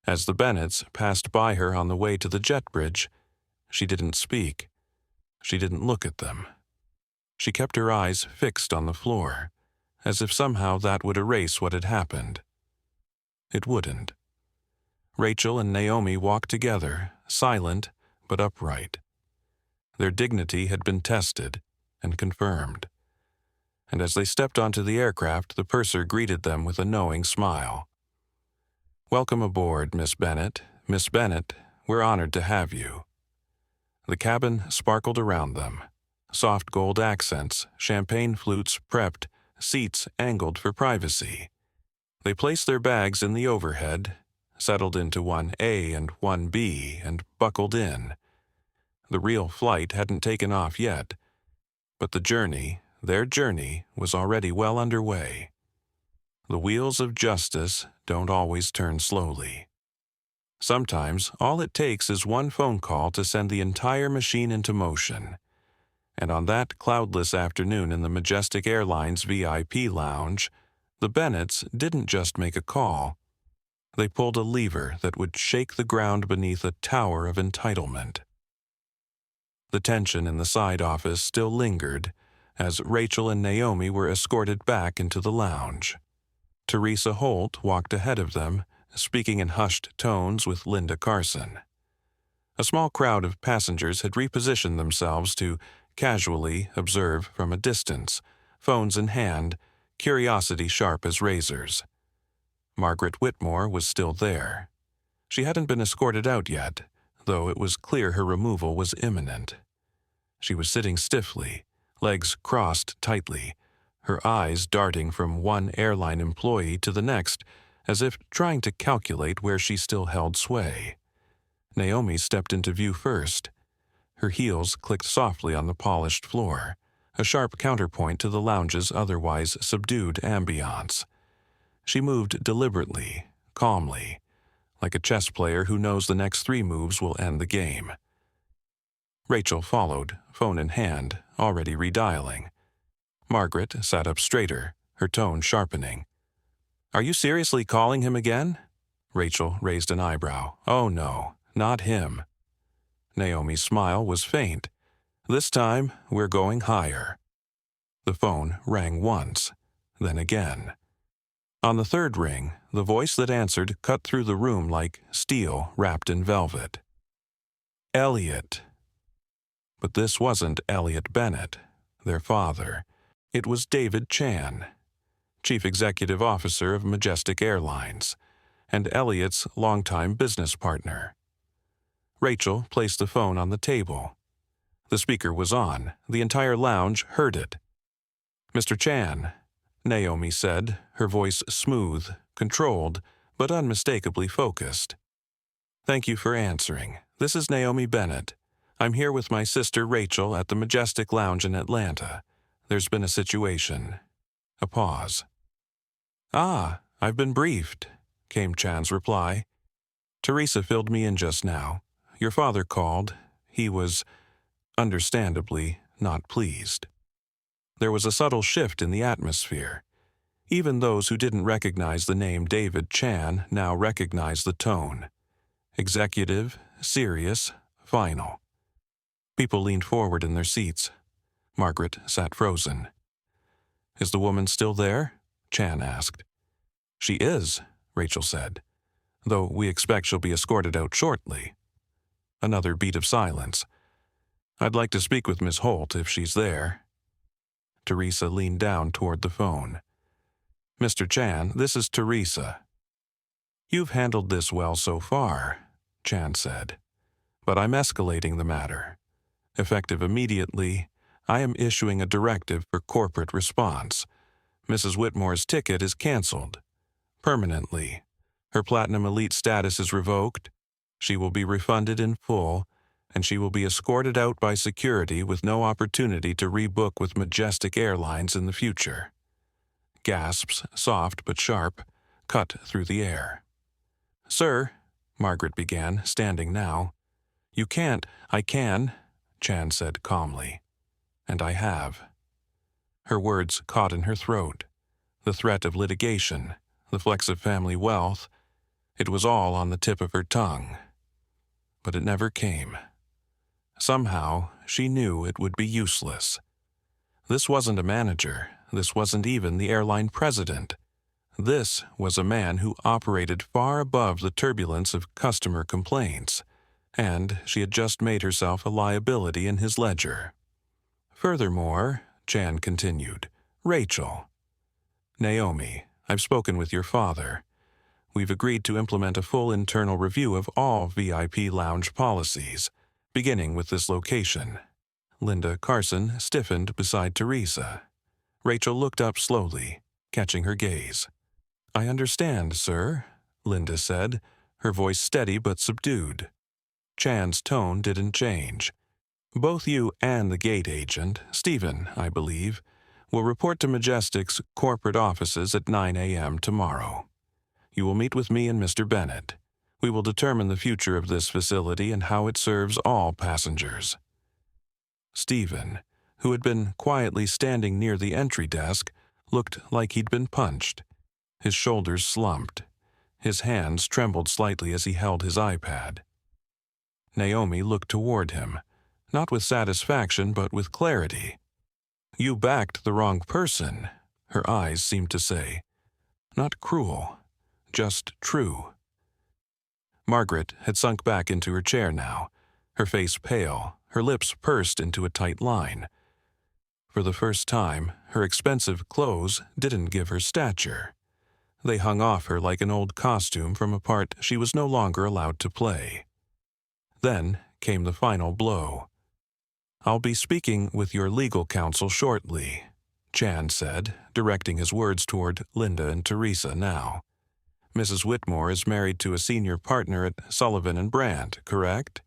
As the Bennetts passed by her on the way to the jet bridge, she didn't speak. She didn't look at them. She kept her eyes fixed on the floor, as if somehow that would erase what had happened. It wouldn't. Rachel and Naomi walked together, silent but upright. Their dignity had been tested and confirmed. And as they stepped onto the aircraft, the purser greeted them with a knowing smile. "Welcome aboard, Miss Bennett. Miss Bennett, we're honored to have you." The cabin sparkled around them. Soft gold accents, champagne flutes prepped, seats angled for privacy. They placed their bags in the overhead, settled into 1A and 1B, and buckled in. The real flight hadn't taken off yet, but the journey, their journey, was already well underway. The wheels of justice don't always turn slowly. Sometimes all it takes is one phone call to send the entire machine into motion. And on that cloudless afternoon in the Majestic Airlines VIP lounge, the Bennetts didn't just make a call. They pulled a lever that would shake the ground beneath a tower of entitlement. The tension in the side office still lingered as Rachel and Naomi were escorted back into the lounge. Teresa Holt walked ahead of them, speaking in hushed tones with Linda Carson. A small crowd of passengers had repositioned themselves to casually observe from a distance, phones in hand, curiosity sharp as razors. Margaret Whitmore was still there. She hadn't been escorted out yet, though it was clear her removal was imminent. She was sitting stiffly, legs crossed tightly, her eyes darting from one airline employee to the next, as if trying to calculate where she still held sway. Naomi stepped into view first. Her heels clicked softly on the polished floor, a sharp counterpoint to the lounge's otherwise subdued ambiance. She moved deliberately, calmly, like a chess player who knows the next 3 moves will end the game. Rachel followed, phone in hand, already redialing. Margaret sat up straighter, her tone sharpening. "Are you seriously calling him again?" Rachel raised an eyebrow. "Oh no, not him." Naomi's smile was faint. "This time, we're going higher." The phone rang once, then again. On the 3rd ring, the voice that answered cut through the room like steel wrapped in velvet. "Elliot." But this wasn't Elliot Bennett, their father. It was David Chan, Chief Executive Officer of Majestic Airlines, and Elliot's longtime business partner. Rachel placed the phone on the table. The speaker was on. The entire lounge heard it. "Mr. Chan," Naomi said, her voice smooth, controlled, but unmistakably focused. "Thank you for answering. This is Naomi Bennett. I'm here with my sister Rachel at the Majestic Lounge in Atlanta. There's been a situation." A pause. "Ah, I've been briefed," came Chan's reply. "Teresa filled me in just now. Your father called. He was, understandably, not pleased." There was a subtle shift in the atmosphere. Even those who didn't recognize the name David Chan now recognized the tone. Executive, serious, final. People leaned forward in their seats. Margaret sat frozen. "Is the woman still there?" Chan asked. "She is," Rachel said, "though we expect she'll be escorted out shortly." Another beat of silence. "I'd like to speak with Miss Holt if she's there." Teresa leaned down toward the phone. "Mr. Chan, this is Teresa." "You've handled this well so far," Chan said, "but I'm escalating the matter. Effective immediately, I am issuing a directive for corporate response. Mrs. Whitmore's ticket is canceled. Permanently. Her Platinum Elite status is revoked. She will be refunded in full, and she will be escorted out by security with no opportunity to rebook with Majestic Airlines in the future. Gasps, soft but sharp, cut through the air. "Sir," Margaret began, standing now. "You can't." "I can," Chan said calmly. "And I have." Her words caught in her throat. The threat of litigation, the flex of family wealth, it was all on the tip of her tongue. But it never came. Somehow, she knew it would be useless. This wasn't a manager. This wasn't even the airline president. This was a man who operated far above the turbulence of customer complaints, and she had just made herself a liability in his ledger. "Furthermore," Chan continued, "Rachel. Naomi, I've spoken with your father. We've agreed to implement a full internal review of all VIP lounge policies, beginning with this location." Linda Carson stiffened beside Teresa. Rachel looked up slowly, catching her gaze. "I understand, sir," Linda said, her voice steady but subdued. Chan's tone didn't change. "Both you and the gate agent, Stephen, I believe, will report to Majestic's corporate offices at 9 a.m. tomorrow. You will meet with me and Mr. Bennett. We will determine the future of this facility and how it serves all passengers." Stephen, who had been quietly standing near the entry desk, looked like he'd been punched. His shoulders slumped. His hands trembled slightly as he held his iPad. Naomi looked toward him, not with satisfaction but with clarity. "You backed the wrong person," her eyes seemed to say. "Not cruel, just true." Margaret had sunk back into her chair now, her face pale, her lips pursed into a tight line. For the first time, her expensive clothes didn't give her stature. They hung off her like an old costume from a part she was no longer allowed to play. Then came the final blow. "I'll be speaking with your legal counsel shortly," Chan said, directing his words toward Linda and Teresa now. "Mrs. Whitmore is married to a senior partner at Sullivan & Brandt, correct?"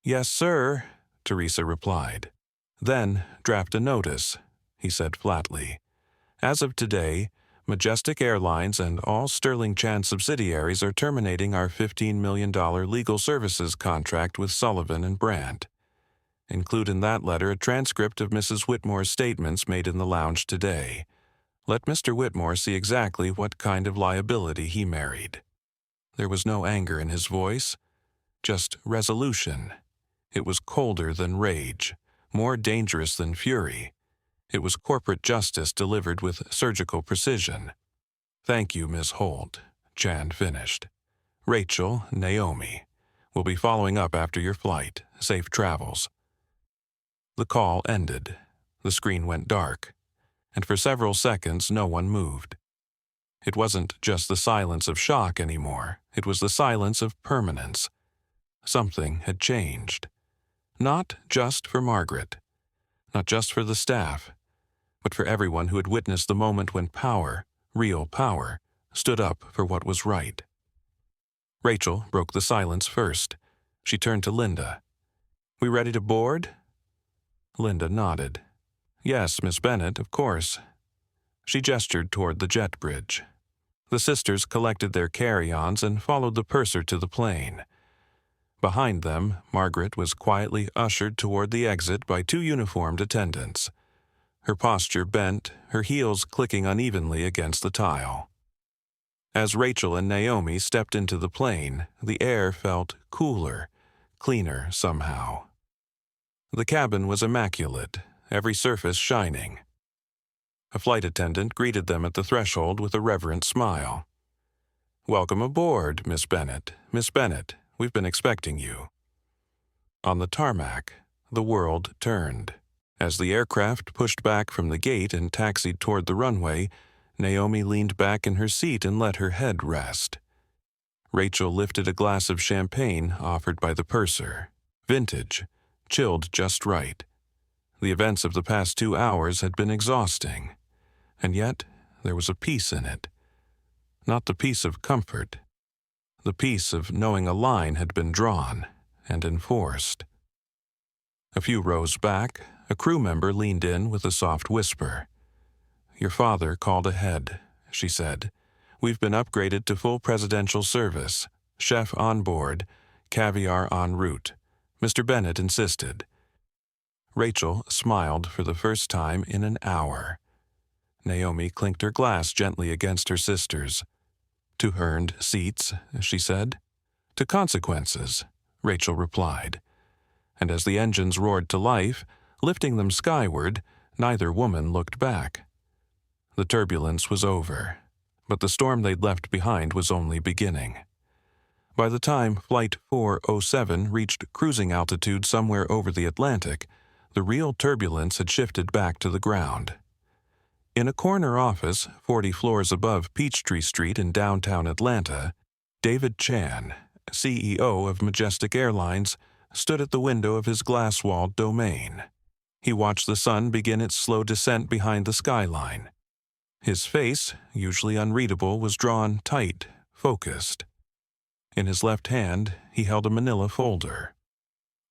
"Yes, sir," Teresa replied. "Then draft a notice," he said flatly. "As of today, Majestic Airlines and all Sterling Chan subsidiaries are terminating our $15 million legal services contract with Sullivan & Brandt. Include in that letter a transcript of Mrs. Whitmore's statements made in the lounge today. Let Mr. Whitmore see exactly what kind of liability he married." There was no anger in his voice, just resolution. It was colder than rage, more dangerous than fury. It was corporate justice delivered with surgical precision. "Thank you, Miss Holt," Chan finished. "Rachel, Naomi. We'll be following up after your flight. Safe travels." The call ended. The screen went dark, and for several seconds no one moved. It wasn't just the silence of shock anymore. It was the silence of permanence. Something had changed. Not just for Margaret, not just for the staff, but for everyone who had witnessed the moment when power, real power, stood up for what was right. Rachel broke the silence first. She turned to Linda. "We ready to board?" Linda nodded. "Yes, Miss Bennett, of course." She gestured toward the jet bridge. The sisters collected their carry-ons and followed the purser to the plane. Behind them, Margaret was quietly ushered toward the exit by two uniformed attendants. Her posture bent, her heels clicking unevenly against the tile. As Rachel and Naomi stepped into the plane, the air felt cooler, cleaner somehow. The cabin was immaculate, every surface shining. A flight attendant greeted them at the threshold with a reverent smile. "Welcome aboard, Miss Bennett. Miss Bennett, we've been expecting you." On the tarmac, the world turned. As the aircraft pushed back from the gate and taxied toward the runway, Naomi leaned back in her seat and let her head rest. Rachel lifted a glass of champagne offered by the purser. Vintage, chilled just right. The events of the past 2 hours had been exhausting, and yet there was a peace in it. Not the peace of comfort. The peace of knowing a line had been drawn, and enforced. A few rows back, a crew member leaned in with a soft whisper. "Your father called ahead," she said. "We've been upgraded to full presidential service. Chef on board, caviar en route. Mr. Bennett insisted." Rachel smiled for the first time in an hour. Naomi clinked her glass gently against her sister's. "To earned seats," she said. "To consequences," Rachel replied. And as the engines roared to life, lifting them skyward, neither woman looked back. The turbulence was over, but the storm they'd left behind was only beginning. By the time Flight 407 reached cruising altitude somewhere over the Atlantic, the real turbulence had shifted back to the ground. In a corner office 40 floors above Peachtree Street in downtown Atlanta, David Chan, CEO of Majestic Airlines, stood at the window of his glass-walled domain. He watched the sun begin its slow descent behind the skyline. His face, usually unreadable, was drawn tight, focused. In his left hand, he held a manila folder.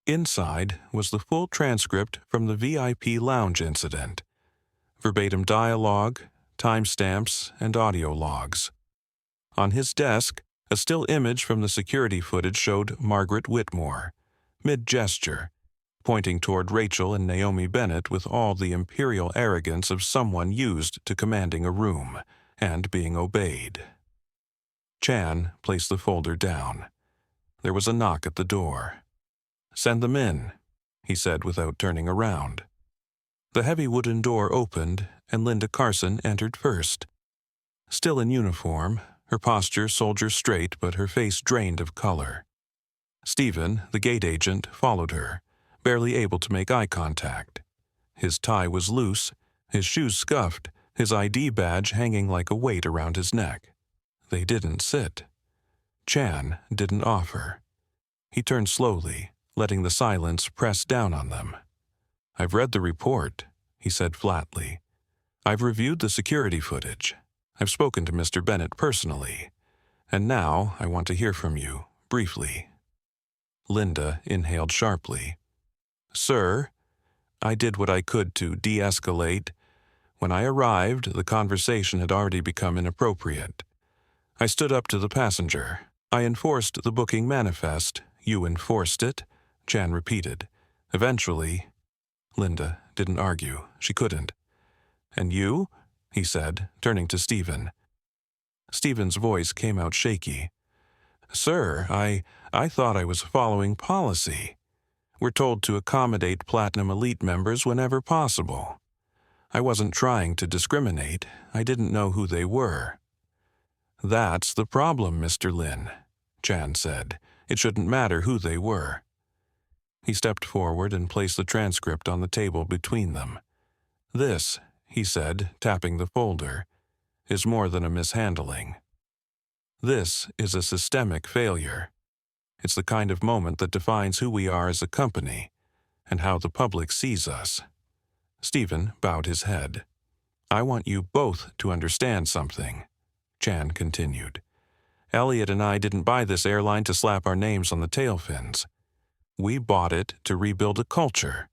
Inside was the full transcript from the VIP lounge incident. Verbatim dialogue, timestamps, and audio logs. On his desk, a still image from the security footage showed Margaret Whitmore, mid-gesture, pointing toward Rachel and Naomi Bennett with all the imperial arrogance of someone used to commanding a room and being obeyed. Chan placed the folder down. There was a knock at the door. "Send them in," he said without turning around. The heavy wooden door opened, and Linda Carson entered first. Still in uniform, her posture soldier straight but her face drained of color. Stephen, the gate agent, followed her, barely able to make eye contact. His tie was loose, his shoes scuffed, his ID badge hanging like a weight around his neck. They didn't sit. Chan didn't offer. He turned slowly, letting the silence press down on them. "I've read the report," he said flatly. "I've reviewed the security footage. I've spoken to Mr. Bennett personally. And now I want to hear from you, briefly." Linda inhaled sharply. "Sir, I did what I could to de-escalate. When I arrived, the conversation had already become inappropriate. I stood up to the passenger. I enforced the booking manifest. You enforced it," Chan repeated. "Eventually." Linda didn't argue. She couldn't. "And you?" he said, turning to Stephen. Stephen's voice came out shaky. "Sir, I thought I was following policy. We're told to accommodate Platinum Elite members whenever possible. I wasn't trying to discriminate. I didn't know who they were." "That's the problem, Mr. Lin," Chan said. "It shouldn't matter who they were." He stepped forward and placed the transcript on the table between them. "This," he said, tapping the folder, "is more than a mishandling. This is a systemic failure. It's the kind of moment that defines who we are as a company and how the public sees us." Stephen bowed his head. "I want you both to understand something," Chan continued. "Elliot and I didn't buy this airline to slap our names on the tail fins. We bought it to rebuild a culture.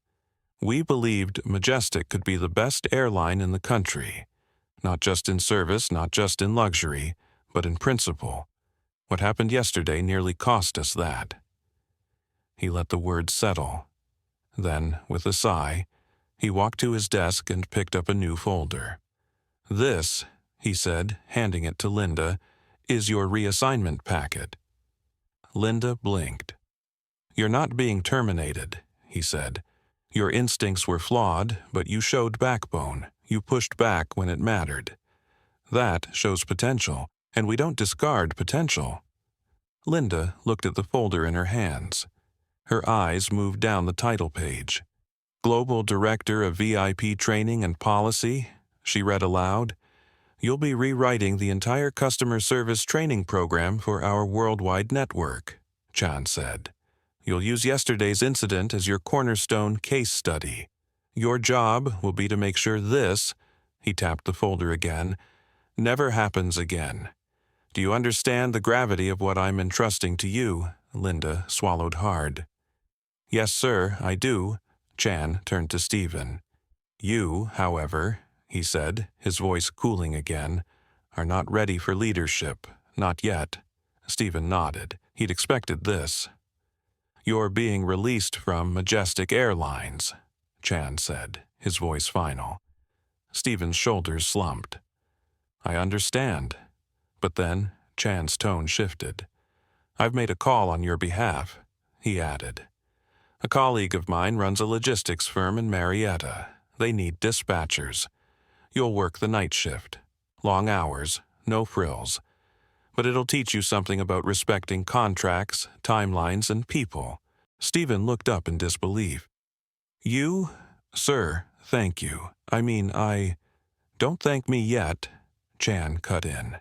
We believed Majestic could be the best airline in the country, not just in service, not just in luxury, but in principle. What happened yesterday nearly cost us that." He let the words settle. Then, with a sigh, he walked to his desk and picked up a new folder. "This," he said, handing it to Linda, "is your reassignment packet." Linda blinked. "You're not being terminated," he said. "Your instincts were flawed, but you showed backbone. You pushed back when it mattered. That shows potential, and we don't discard potential." Linda looked at the folder in her hands. Her eyes moved down the title page. "Global Director of VIP Training and Policy," she read aloud. "You'll be rewriting the entire customer service training program for our worldwide network," Chan said. "You'll use yesterday's incident as your cornerstone case study. Your job will be to make sure this," he tapped the folder again, "never happens again. Do you understand the gravity of what I'm entrusting to you, Linda swallowed hard. Yes, sir, I do. Chan turned to Stephen. You, however, he said, his voice cooling again, are not ready for leadership. Not yet. Stephen nodded. He'd expected this. You're being released from Majestic Airlines, Chan said, his voice final. Stephen's shoulders slumped. I understand. But then Chan's tone shifted. I've made a call on your behalf, he added. A colleague of mine runs a logistics firm in Marietta. They need dispatchers. You'll work the night shift. Long hours, no frills. But it'll teach you something about respecting contracts, timelines, and people. Stephen looked up in disbelief. You? Sir, thank you. Don't thank me yet, Chan cut in.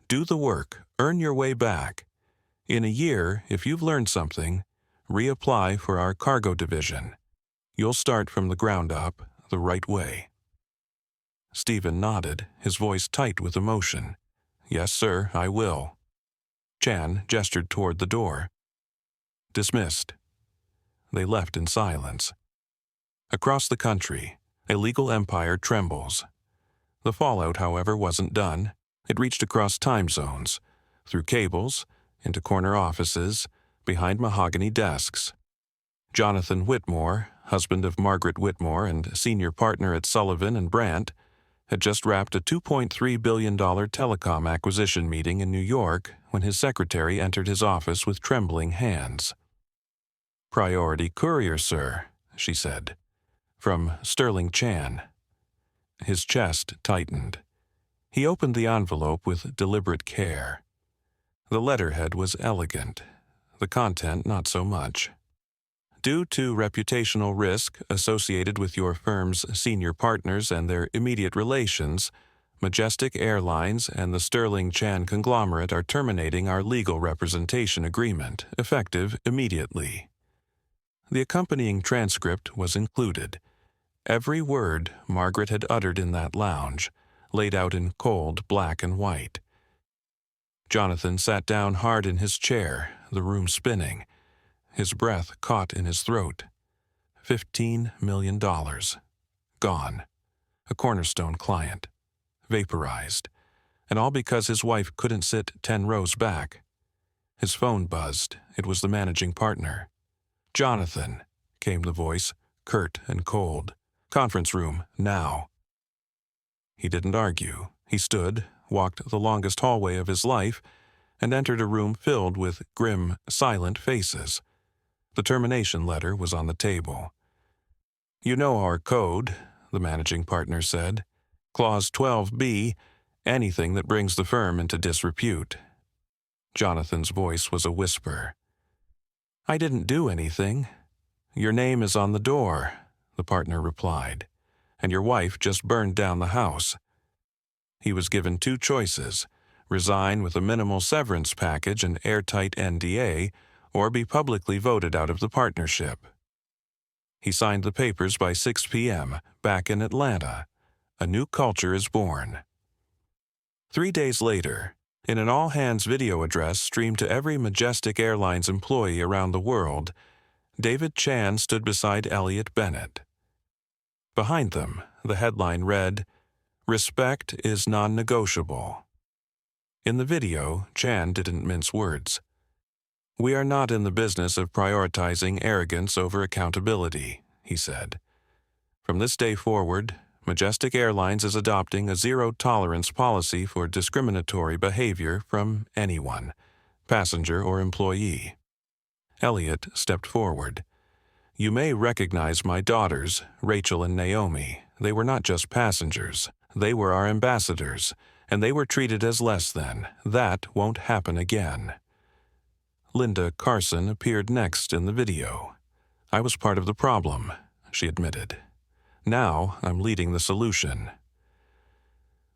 Do the work, earn your way back. In a year, if you've learned something, reapply for our cargo division. You'll start from the ground up, the right way. Stephen nodded, his voice tight with emotion. Yes, sir, I will. Chan gestured toward the door. Dismissed. They left in silence. Across the country, a legal empire trembles. The fallout, however, wasn't done. It reached across time zones, through cables, into corner offices, behind mahogany desks. Jonathan Whitmore, husband of Margaret Whitmore and senior partner at Sullivan and Brandt, had just wrapped a $2.3 billion telecom acquisition meeting in New York when his secretary entered his office with trembling hands. Priority courier, sir, she said. From Sterling Chan. His chest tightened. He opened the envelope with deliberate care. The letterhead was elegant, the content not so much. Due to reputational risk associated with your firm's senior partners and their immediate relations, Majestic Airlines and the Sterling Chan conglomerate are terminating our legal representation agreement, effective immediately. The accompanying transcript was included. Every word Margaret had uttered in that lounge, laid out in cold black and white. Jonathan sat down hard in his chair, the room spinning. His breath caught in his throat. $15 million. Gone. A cornerstone client. Vaporized. And all because his wife couldn't sit 10 rows back. His phone buzzed. It was the managing partner. Jonathan, came the voice, curt and cold. Conference room, now. He didn't argue. He stood, walked the longest hallway of his life, and entered a room filled with grim, silent faces. The termination letter was on the table. You know our code, the managing partner said. Clause 12B, anything that brings the firm into disrepute. Jonathan's voice was a whisper. I didn't do anything. Your name is on the door, the partner replied, and your wife just burned down the house. He was given two choices, resign with a minimal severance package and airtight NDA, or be publicly voted out of the partnership. He signed the papers by 6 p.m., back in Atlanta. A new culture is born. 3 days later, in an all-hands video address streamed to every Majestic Airlines employee around the world, David Chan stood beside Elliot Bennett. Behind them, the headline read, Respect is non-negotiable. In the video, Chan didn't mince words. We are not in the business of prioritizing arrogance over accountability, he said. From this day forward, Majestic Airlines is adopting a zero-tolerance policy for discriminatory behavior from anyone, passenger or employee. Elliot stepped forward. You may recognize my daughters, Rachel and Naomi. They were not just passengers. They were our ambassadors, and they were treated as less than. That won't happen again. Linda Carson appeared next in the video. I was part of the problem, she admitted. Now I'm leading the solution.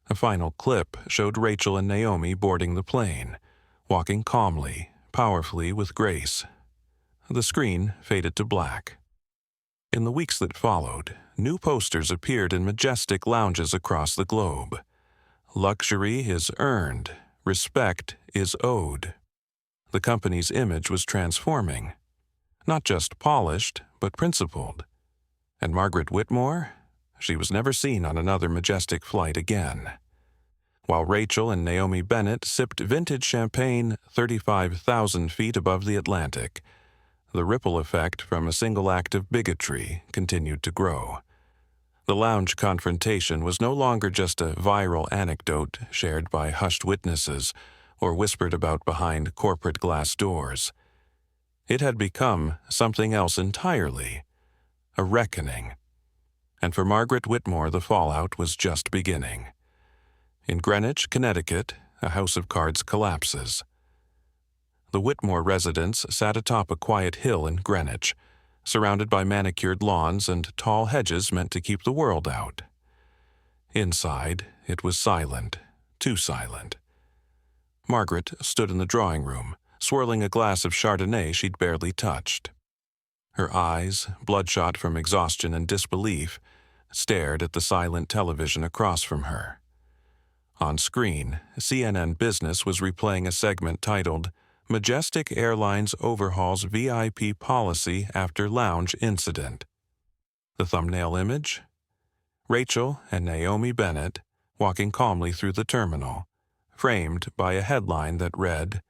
A final clip showed Rachel and Naomi boarding the plane, walking calmly, powerfully with grace. The screen faded to black. In the weeks that followed, new posters appeared in majestic lounges across the globe. Luxury is earned, respect is owed. The company's image was transforming. Not just polished, but principled. And Margaret Whitmore? She was never seen on another majestic flight again. While Rachel and Naomi Bennett sipped vintage champagne 35,000 feet above the Atlantic, the ripple effect from a single act of bigotry continued to grow. The lounge confrontation was no longer just a viral anecdote shared by hushed witnesses or whispered about behind corporate glass doors. It had become something else entirely, a reckoning. And for Margaret Whitmore, the fallout was just beginning. In Greenwich, Connecticut, a house of cards collapses. The Whitmore residence sat atop a quiet hill in Greenwich, surrounded by manicured lawns and tall hedges meant to keep the world out. Inside, it was silent, too silent. Margaret stood in the drawing room, swirling a glass of Chardonnay she'd barely touched. Her eyes, bloodshot from exhaustion and disbelief, stared at the silent television across from her. On screen, CNN Business was replaying a segment titled, "Majestic Airlines Overhauls VIP Policy After Lounge Incident." The thumbnail image? Rachel and Naomi Bennett walking calmly through the terminal, framed by a headline that read,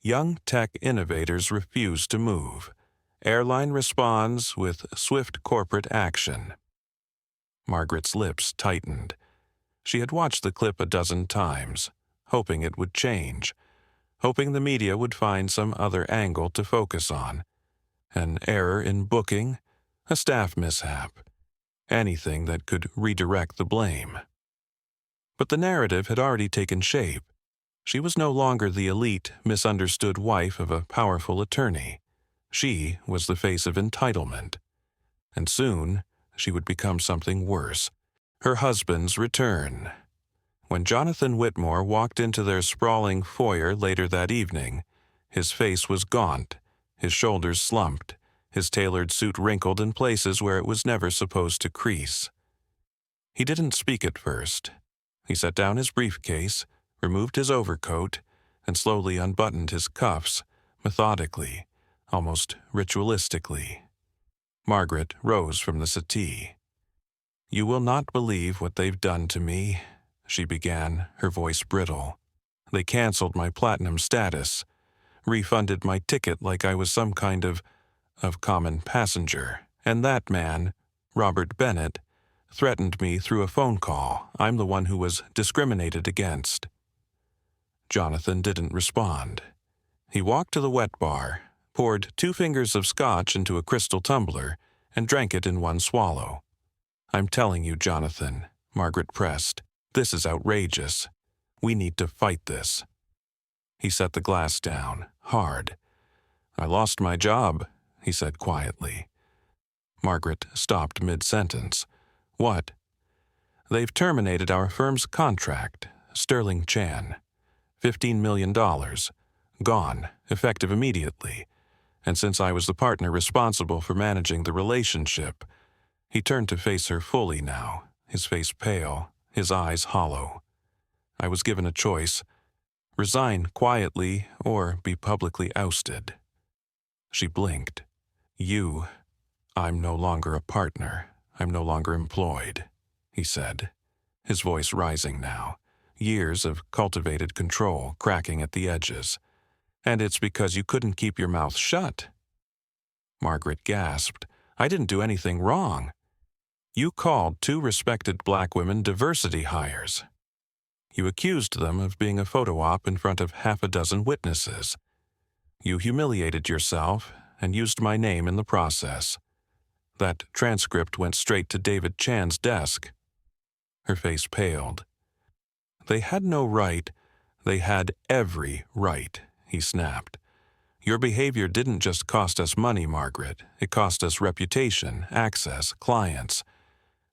"Young Tech Innovators Refuse to Move. Airline Responds with Swift Corporate Action." Margaret's lips tightened. She had watched the clip a dozen times, hoping it would change, hoping the media would find some other angle to focus on. An error in booking, a staff mishap, anything that could redirect the blame. But the narrative had already taken shape. She was no longer the elite, misunderstood wife of a powerful attorney. She was the face of entitlement. And soon, she would become something worse. Her husband's return. When Jonathan Whitmore walked into their sprawling foyer later that evening, his face was gaunt, his shoulders slumped, his tailored suit wrinkled in places where it was never supposed to crease. He didn't speak at first. He set down his briefcase, removed his overcoat, and slowly unbuttoned his cuffs, methodically, almost ritualistically. Margaret rose from the settee. "You will not believe what they've done to me," she began, her voice brittle. "They canceled my platinum status, refunded my ticket like I was some kind of common passenger, and that man, Robert Bennett, threatened me through a phone call. I'm the one who was discriminated against." Jonathan didn't respond. He walked to the wet bar, poured 2 fingers of scotch into a crystal tumbler, and drank it in one swallow. "I'm telling you, Jonathan," Margaret pressed, "this is outrageous. We need to fight this." He set the glass down, hard. "I lost my job," he said quietly. Margaret stopped mid-sentence. "What?" "They've terminated our firm's contract, Sterling Chan. $15 million. Gone, effective immediately. And since I was the partner responsible for managing the relationship," he turned to face her fully now, his face pale, his eyes hollow. "I was given a choice: resign quietly or be publicly ousted." She blinked. I'm no longer a partner. I'm no longer employed," he said, his voice rising now, years of cultivated control cracking at the edges. "And it's because you couldn't keep your mouth shut." Margaret gasped. "I didn't do anything wrong." "You called 2 respected black women diversity hires. You accused them of being a photo op in front of half a dozen witnesses. You humiliated yourself and used my name in the process. That transcript went straight to David Chan's desk." Her face paled. "They had no right. They had every right," he snapped. "Your behavior didn't just cost us money, Margaret. It cost us reputation, access, clients.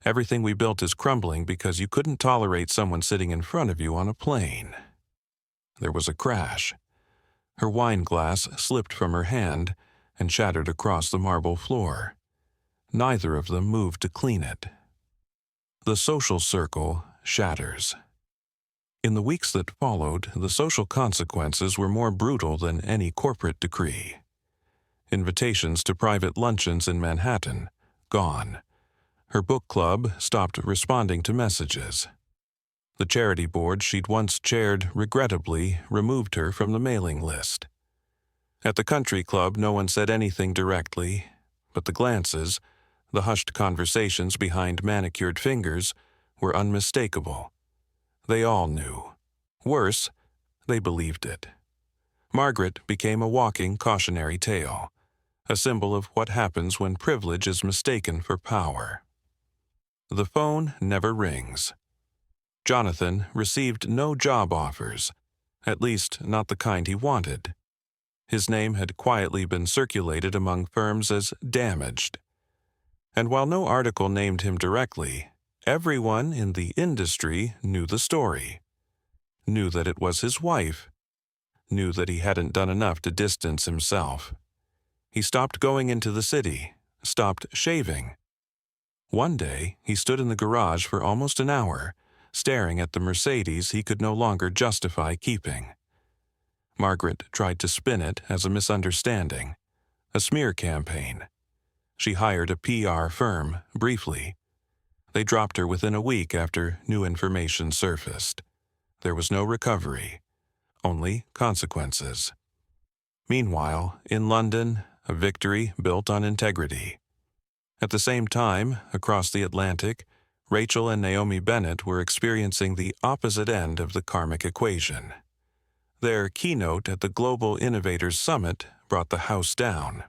Everything we built is crumbling because you couldn't tolerate someone sitting in front of you on a plane." There was a crash. Her wine glass slipped from her hand and shattered across the marble floor. Neither of them moved to clean it. The social circle shatters. In the weeks that followed, the social consequences were more brutal than any corporate decree. Invitations to private luncheons in Manhattan, gone. Her book club stopped responding to messages. The charity board she'd once chaired regrettably removed her from the mailing list. At the country club, no one said anything directly, but the glances, the hushed conversations behind manicured fingers, were unmistakable. They all knew. Worse, they believed it. Margaret became a walking cautionary tale, a symbol of what happens when privilege is mistaken for power. The phone never rings. Jonathan received no job offers, at least not the kind he wanted. His name had quietly been circulated among firms as damaged. And while no article named him directly, everyone in the industry knew the story, knew that it was his wife, knew that he hadn't done enough to distance himself. He stopped going into the city, stopped shaving. One day, he stood in the garage for almost an hour, staring at the Mercedes he could no longer justify keeping. Margaret tried to spin it as a misunderstanding, a smear campaign. She hired a PR firm, briefly. They dropped her within a week after new information surfaced. There was no recovery, only consequences. Meanwhile, in London, a victory built on integrity. At the same time, across the Atlantic, Rachel and Naomi Bennett were experiencing the opposite end of the karmic equation. Their keynote at the Global Innovators Summit brought the house down.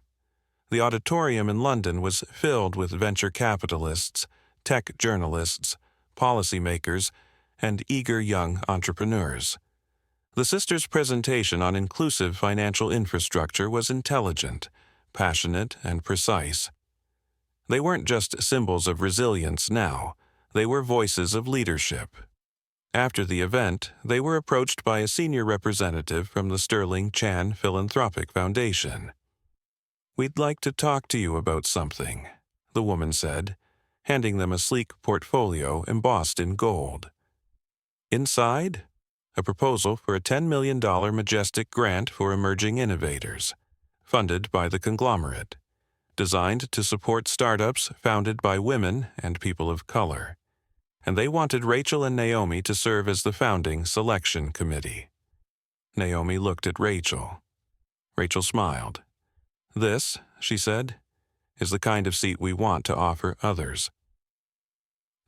The auditorium in London was filled with venture capitalists, tech journalists, policymakers, and eager young entrepreneurs. The sisters' presentation on inclusive financial infrastructure was intelligent, passionate, and precise. They weren't just symbols of resilience now, they were voices of leadership. After the event, they were approached by a senior representative from the Sterling Chan Philanthropic Foundation. "We'd like to talk to you about something," the woman said, handing them a sleek portfolio embossed in gold. Inside, a proposal for a $10 million Majestic grant for emerging innovators, funded by the conglomerate, designed to support startups founded by women and people of color. And they wanted Rachel and Naomi to serve as the founding selection committee. Naomi looked at Rachel. Rachel smiled. "This," she said, "is the kind of seat we want to offer others."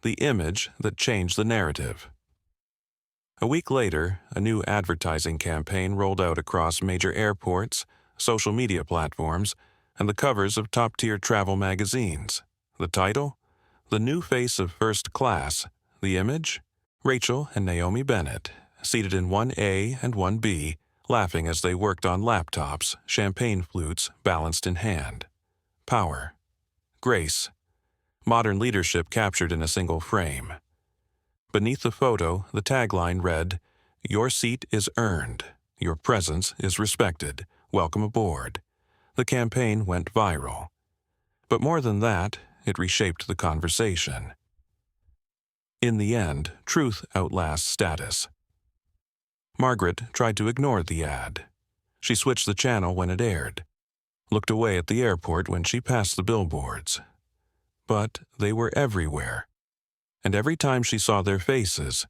The image that changed the narrative. A week later, a new advertising campaign rolled out across major airports, social media platforms, and the covers of top-tier travel magazines. The title? The New Face of First Class. The image? Rachel and Naomi Bennett, seated in 1A and 1B, laughing as they worked on laptops, champagne flutes balanced in hand. Power. Grace. Modern leadership captured in a single frame. Beneath the photo, the tagline read, "Your seat is earned. Your presence is respected. Welcome aboard." The campaign went viral. But more than that, it reshaped the conversation. In the end, truth outlasts status. Margaret tried to ignore the ad. She switched the channel when it aired, looked away at the airport when she passed the billboards. But they were everywhere. And every time she saw their faces,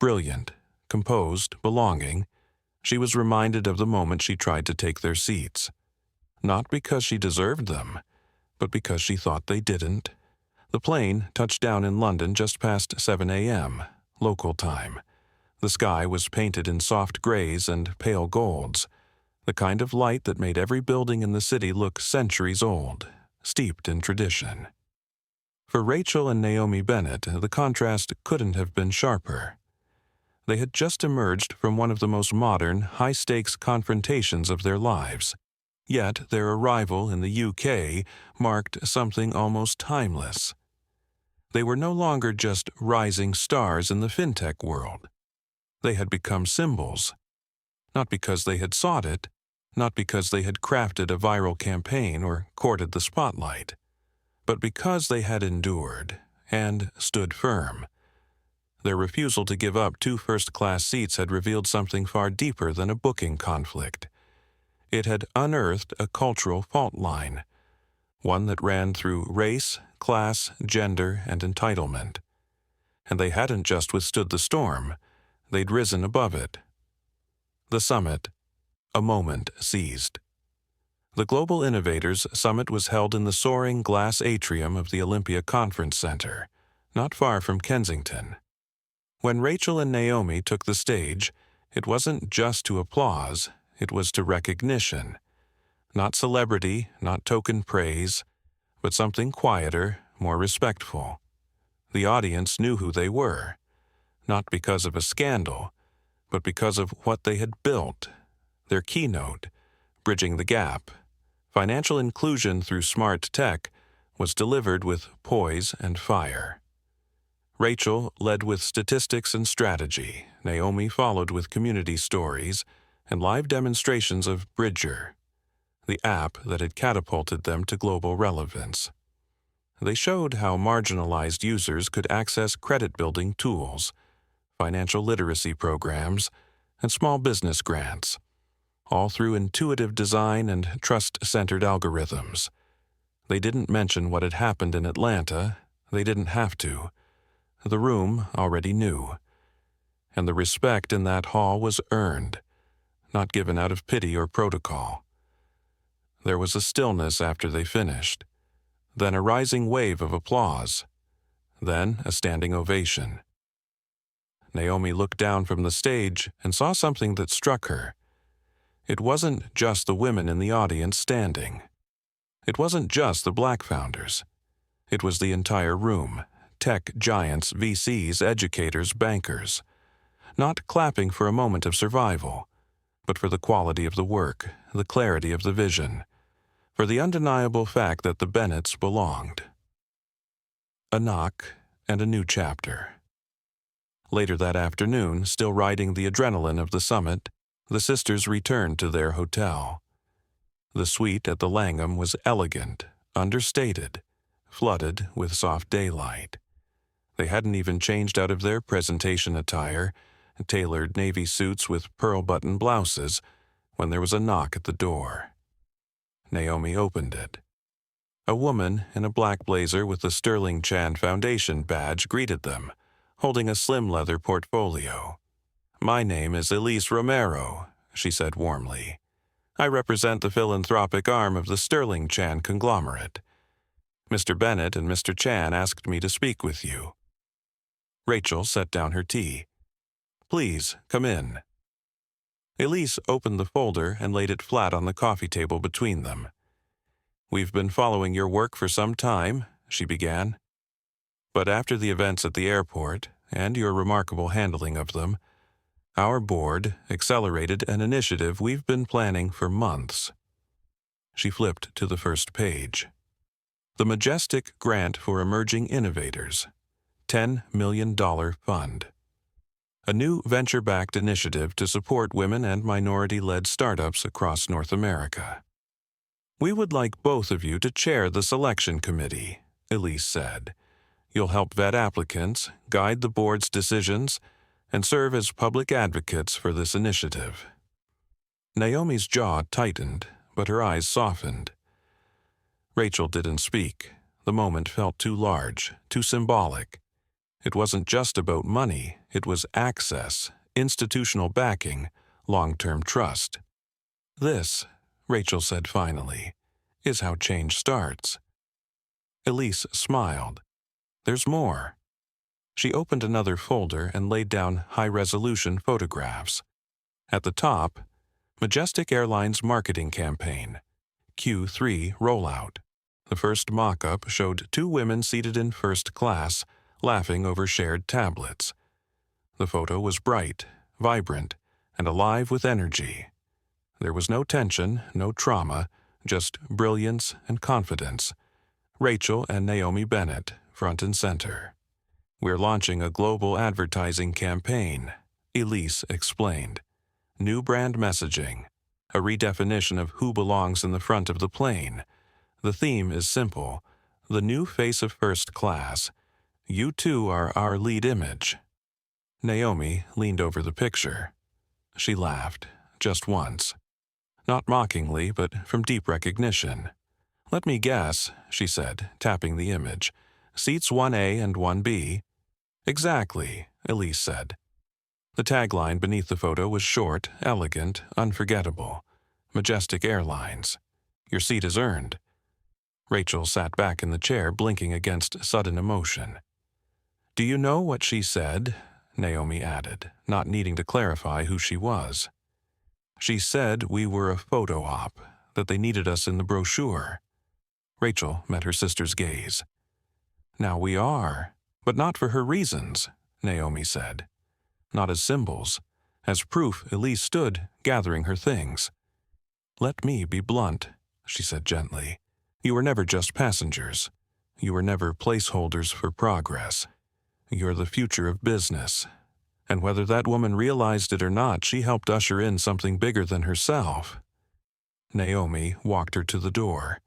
brilliant, composed, belonging, she was reminded of the moment she tried to take their seats. Not because she deserved them, but because she thought they didn't. The plane touched down in London just past 7 a.m., local time. The sky was painted in soft grays and pale golds, the kind of light that made every building in the city look centuries old, steeped in tradition. For Rachel and Naomi Bennett, the contrast couldn't have been sharper. They had just emerged from one of the most modern, high-stakes confrontations of their lives. Yet their arrival in the UK marked something almost timeless. They were no longer just rising stars in the fintech world. They had become symbols. Not because they had sought it, not because they had crafted a viral campaign or courted the spotlight, but because they had endured and stood firm. Their refusal to give up 2 first-class seats had revealed something far deeper than a booking conflict. It had unearthed a cultural fault line, one that ran through race, class, gender, and entitlement. And they hadn't just withstood the storm, they'd risen above it. The summit, a moment seized. The Global Innovators Summit was held in the soaring glass atrium of the Olympia Conference Center, not far from Kensington. When Rachel and Naomi took the stage, it wasn't just to applause, it was to recognition. Not celebrity, not token praise, but something quieter, more respectful. The audience knew who they were, not because of a scandal, but because of what they had built. Their keynote, Bridging the Gap, financial inclusion through smart tech, was delivered with poise and fire. Rachel led with statistics and strategy. Naomi followed with community stories and live demonstrations of Bridger, the app that had catapulted them to global relevance. They showed how marginalized users could access credit-building tools, financial literacy programs, and small business grants, all through intuitive design and trust-centered algorithms. They didn't mention what had happened in Atlanta. They didn't have to. The room already knew. And the respect in that hall was earned, not given out of pity or protocol. There was a stillness after they finished, then a rising wave of applause, then a standing ovation. Naomi looked down from the stage and saw something that struck her. It wasn't just the women in the audience standing. It wasn't just the Black founders. It was the entire room, tech giants, VCs, educators, bankers, not clapping for a moment of survival, but for the quality of the work, the clarity of the vision, for the undeniable fact that the Bennetts belonged. A knock and a new chapter. Later that afternoon, still riding the adrenaline of the summit, the sisters returned to their hotel. The suite at the Langham was elegant, understated, flooded with soft daylight. They hadn't even changed out of their presentation attire, tailored navy suits with pearl-button blouses, when there was a knock at the door. Naomi opened it. A woman in a black blazer with the Sterling Chan Foundation badge greeted them, holding a slim leather portfolio. "My name is Elise Romero," she said warmly. "I represent the philanthropic arm of the Sterling Chan conglomerate. Mr. Bennett and Mr. Chan asked me to speak with you." Rachel set down her tea. "Please, come in." Elise opened the folder and laid it flat on the coffee table between them. "We've been following your work for some time," she began. "But after the events at the airport, and your remarkable handling of them, our board accelerated an initiative we've been planning for months." She flipped to the first page. The Majestic Grant for Emerging Innovators, $10 million fund. A new venture-backed initiative to support women and minority-led startups across North America. "We would like both of you to chair the selection committee," Elise said. "You'll help vet applicants, guide the board's decisions, and serve as public advocates for this initiative." Naomi's jaw tightened, but her eyes softened. Rachel didn't speak. The moment felt too large, too symbolic. It wasn't just about money, it was access, institutional backing, long-term trust. "This," Rachel said finally, "is how change starts." Elise smiled. "There's more." She opened another folder and laid down high-resolution photographs. At the top, Majestic Airlines marketing campaign, Q3 rollout. The first mock-up showed 2 women seated in first class, laughing over shared tablets. The photo was bright, vibrant, and alive with energy. There was no tension, no trauma, just brilliance and confidence. Rachel and Naomi Bennett, front and center. "We're launching a global advertising campaign," Elise explained. "New brand messaging, a redefinition of who belongs in the front of the plane. The theme is simple: the new face of first class. You two are our lead image." Naomi leaned over the picture. She laughed, just once. Not mockingly, but from deep recognition. "Let me guess," she said, tapping the image. "Seats 1A and 1B?" "Exactly," Elise said. The tagline beneath the photo was short, elegant, unforgettable. Majestic Airlines. "Your seat is earned." Rachel sat back in the chair, blinking against sudden emotion. "Do you know what she said?" Naomi added, not needing to clarify who she was. "She said we were a photo op, that they needed us in the brochure." Rachel met her sister's gaze. "Now we are, but not for her reasons," Naomi said. "Not as symbols, as proof." Elise stood, gathering her things. "Let me be blunt," she said gently. "You were never just passengers. You were never placeholders for progress. You're the future of business. And whether that woman realized it or not, she helped usher in something bigger than herself." Naomi walked her to the door.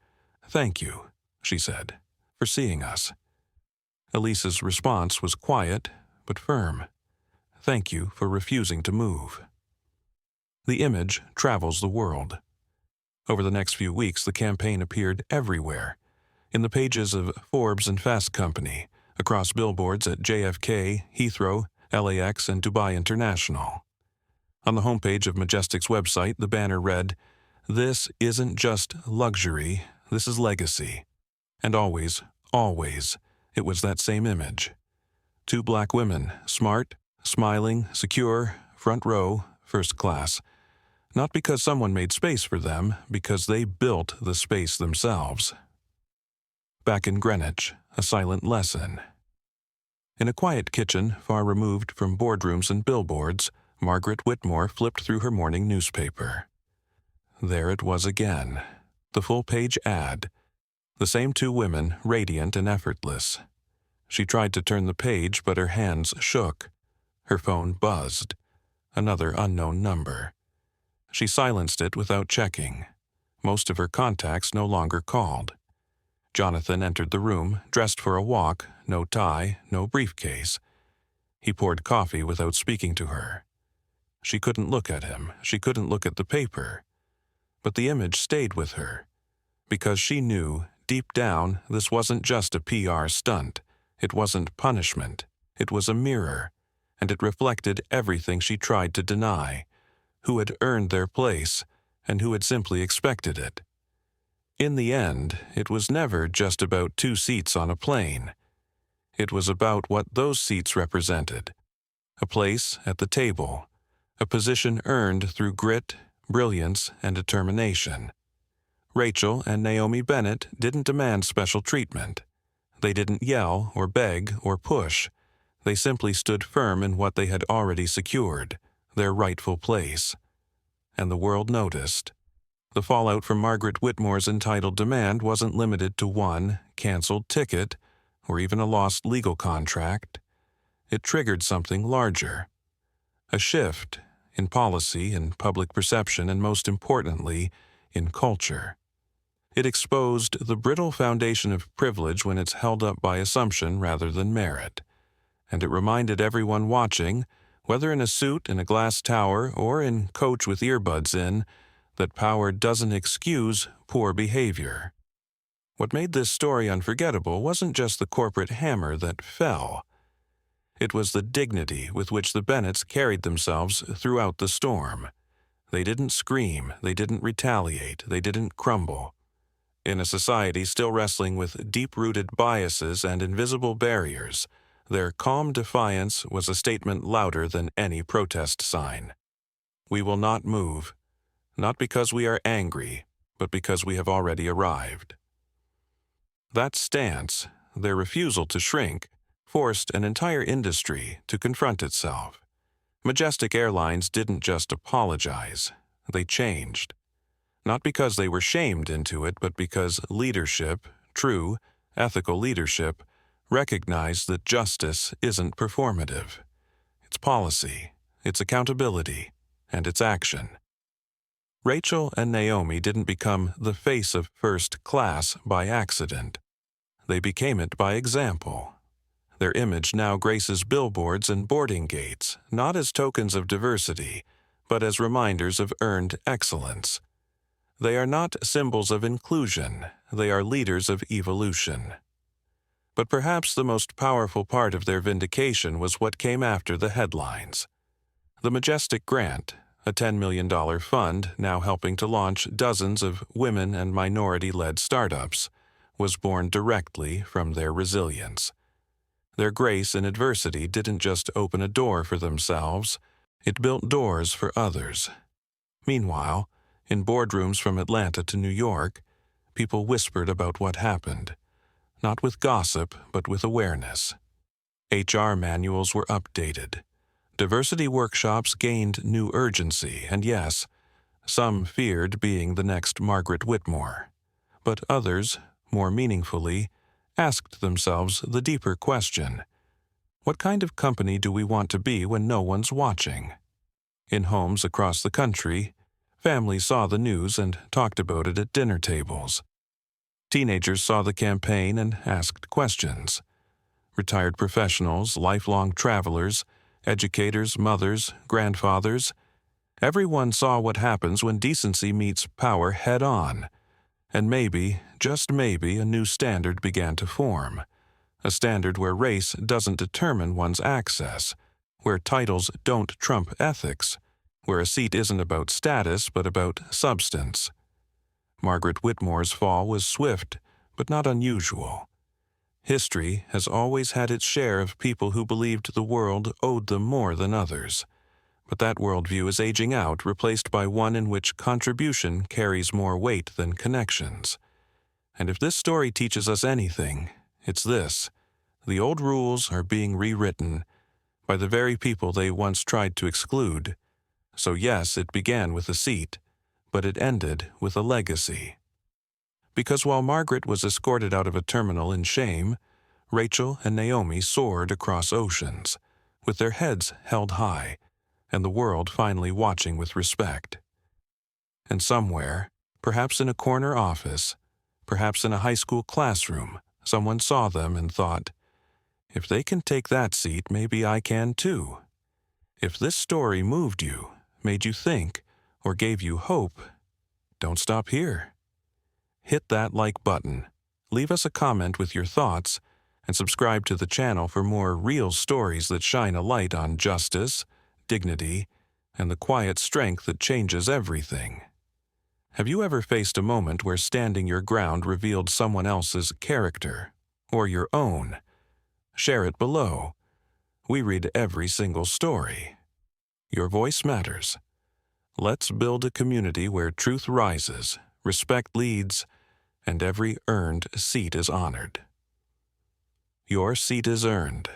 "Thank you," she said, "for seeing us." Elise's response was quiet, but firm. "Thank you for refusing to move." The image travels the world. Over the next few weeks, the campaign appeared everywhere. In the pages of Forbes and Fast Company, across billboards at JFK, Heathrow, LAX, and Dubai International. On the homepage of Majestic's website, the banner read, "This isn't just luxury, this is legacy." And always, always, it was that same image. Two black women, smart, smiling, secure, front row, first class. Not because someone made space for them, because they built the space themselves. Back in Greenwich, a silent lesson. In a quiet kitchen, far removed from boardrooms and billboards, Margaret Whitmore flipped through her morning newspaper. There it was again, the full-page ad. The same two women, radiant and effortless. She tried to turn the page, but her hands shook. Her phone buzzed. Another unknown number. She silenced it without checking. Most of her contacts no longer called. Jonathan entered the room, dressed for a walk, no tie, no briefcase. He poured coffee without speaking to her. She couldn't look at him. She couldn't look at the paper. But the image stayed with her. Because she knew, deep down, this wasn't just a PR stunt. It wasn't punishment. It was a mirror. And it reflected everything she tried to deny. Who had earned their place, and who had simply expected it. In the end, it was never just about 2 seats on a plane. It was about what those seats represented. A place at the table. A position earned through grit, brilliance, and determination. Rachel and Naomi Bennett didn't demand special treatment. They didn't yell or beg or push. They simply stood firm in what they had already secured, their rightful place. And the world noticed. The fallout from Margaret Whitmore's entitled demand wasn't limited to one canceled ticket or even a lost legal contract. It triggered something larger. A shift in policy, in public perception, and most importantly, in culture. It exposed the brittle foundation of privilege when it's held up by assumption rather than merit. And it reminded everyone watching, whether in a suit in a glass tower or in coach with earbuds in, that power doesn't excuse poor behavior. What made this story unforgettable wasn't just the corporate hammer that fell. It was the dignity with which the Bennetts carried themselves throughout the storm. They didn't scream, they didn't retaliate, they didn't crumble. In a society still wrestling with deep-rooted biases and invisible barriers, their calm defiance was a statement louder than any protest sign. We will not move. Not because we are angry, but because we have already arrived. That stance, their refusal to shrink, forced an entire industry to confront itself. Majestic Airlines didn't just apologize, they changed. Not because they were shamed into it, but because leadership, true, ethical leadership, recognized that justice isn't performative. It's policy, it's accountability, and it's action. Rachel and Naomi didn't become the face of first class by accident. They became it by example. Their image now graces billboards and boarding gates, not as tokens of diversity, but as reminders of earned excellence. They are not symbols of inclusion, they are leaders of evolution. But perhaps the most powerful part of their vindication was what came after the headlines. The Majestic Grant, a $10 million fund now helping to launch dozens of women and minority-led startups, was born directly from their resilience. Their grace in adversity didn't just open a door for themselves, it built doors for others. Meanwhile, in boardrooms from Atlanta to New York, people whispered about what happened, not with gossip, but with awareness. HR manuals were updated. Diversity workshops gained new urgency, and yes, some feared being the next Margaret Whitmore. But others, more meaningfully, asked themselves the deeper question: what kind of company do we want to be when no one's watching? In homes across the country, families saw the news and talked about it at dinner tables. Teenagers saw the campaign and asked questions. Retired professionals, lifelong travelers, educators, mothers, grandfathers, everyone saw what happens when decency meets power head-on. And maybe, just maybe, a new standard began to form. A standard where race doesn't determine one's access, where titles don't trump ethics, where a seat isn't about status but about substance. Margaret Whitmore's fall was swift, but not unusual. History has always had its share of people who believed the world owed them more than others. But that worldview is aging out, replaced by one in which contribution carries more weight than connections. And if this story teaches us anything, it's this: the old rules are being rewritten by the very people they once tried to exclude. So yes, it began with a seat, but it ended with a legacy. Because while Margaret was escorted out of a terminal in shame, Rachel and Naomi soared across oceans, with their heads held high, and the world finally watching with respect. And somewhere, perhaps in a corner office, perhaps in a high school classroom, someone saw them and thought, if they can take that seat, maybe I can too. If this story moved you, made you think, or gave you hope, don't stop here. Hit that like button, leave us a comment with your thoughts, and subscribe to the channel for more real stories that shine a light on justice, dignity, and the quiet strength that changes everything. Have you ever faced a moment where standing your ground revealed someone else's character, or your own? Share it below. We read every single story. Your voice matters. Let's build a community where truth rises, respect leads, and every earned seat is honored. Your seat is earned.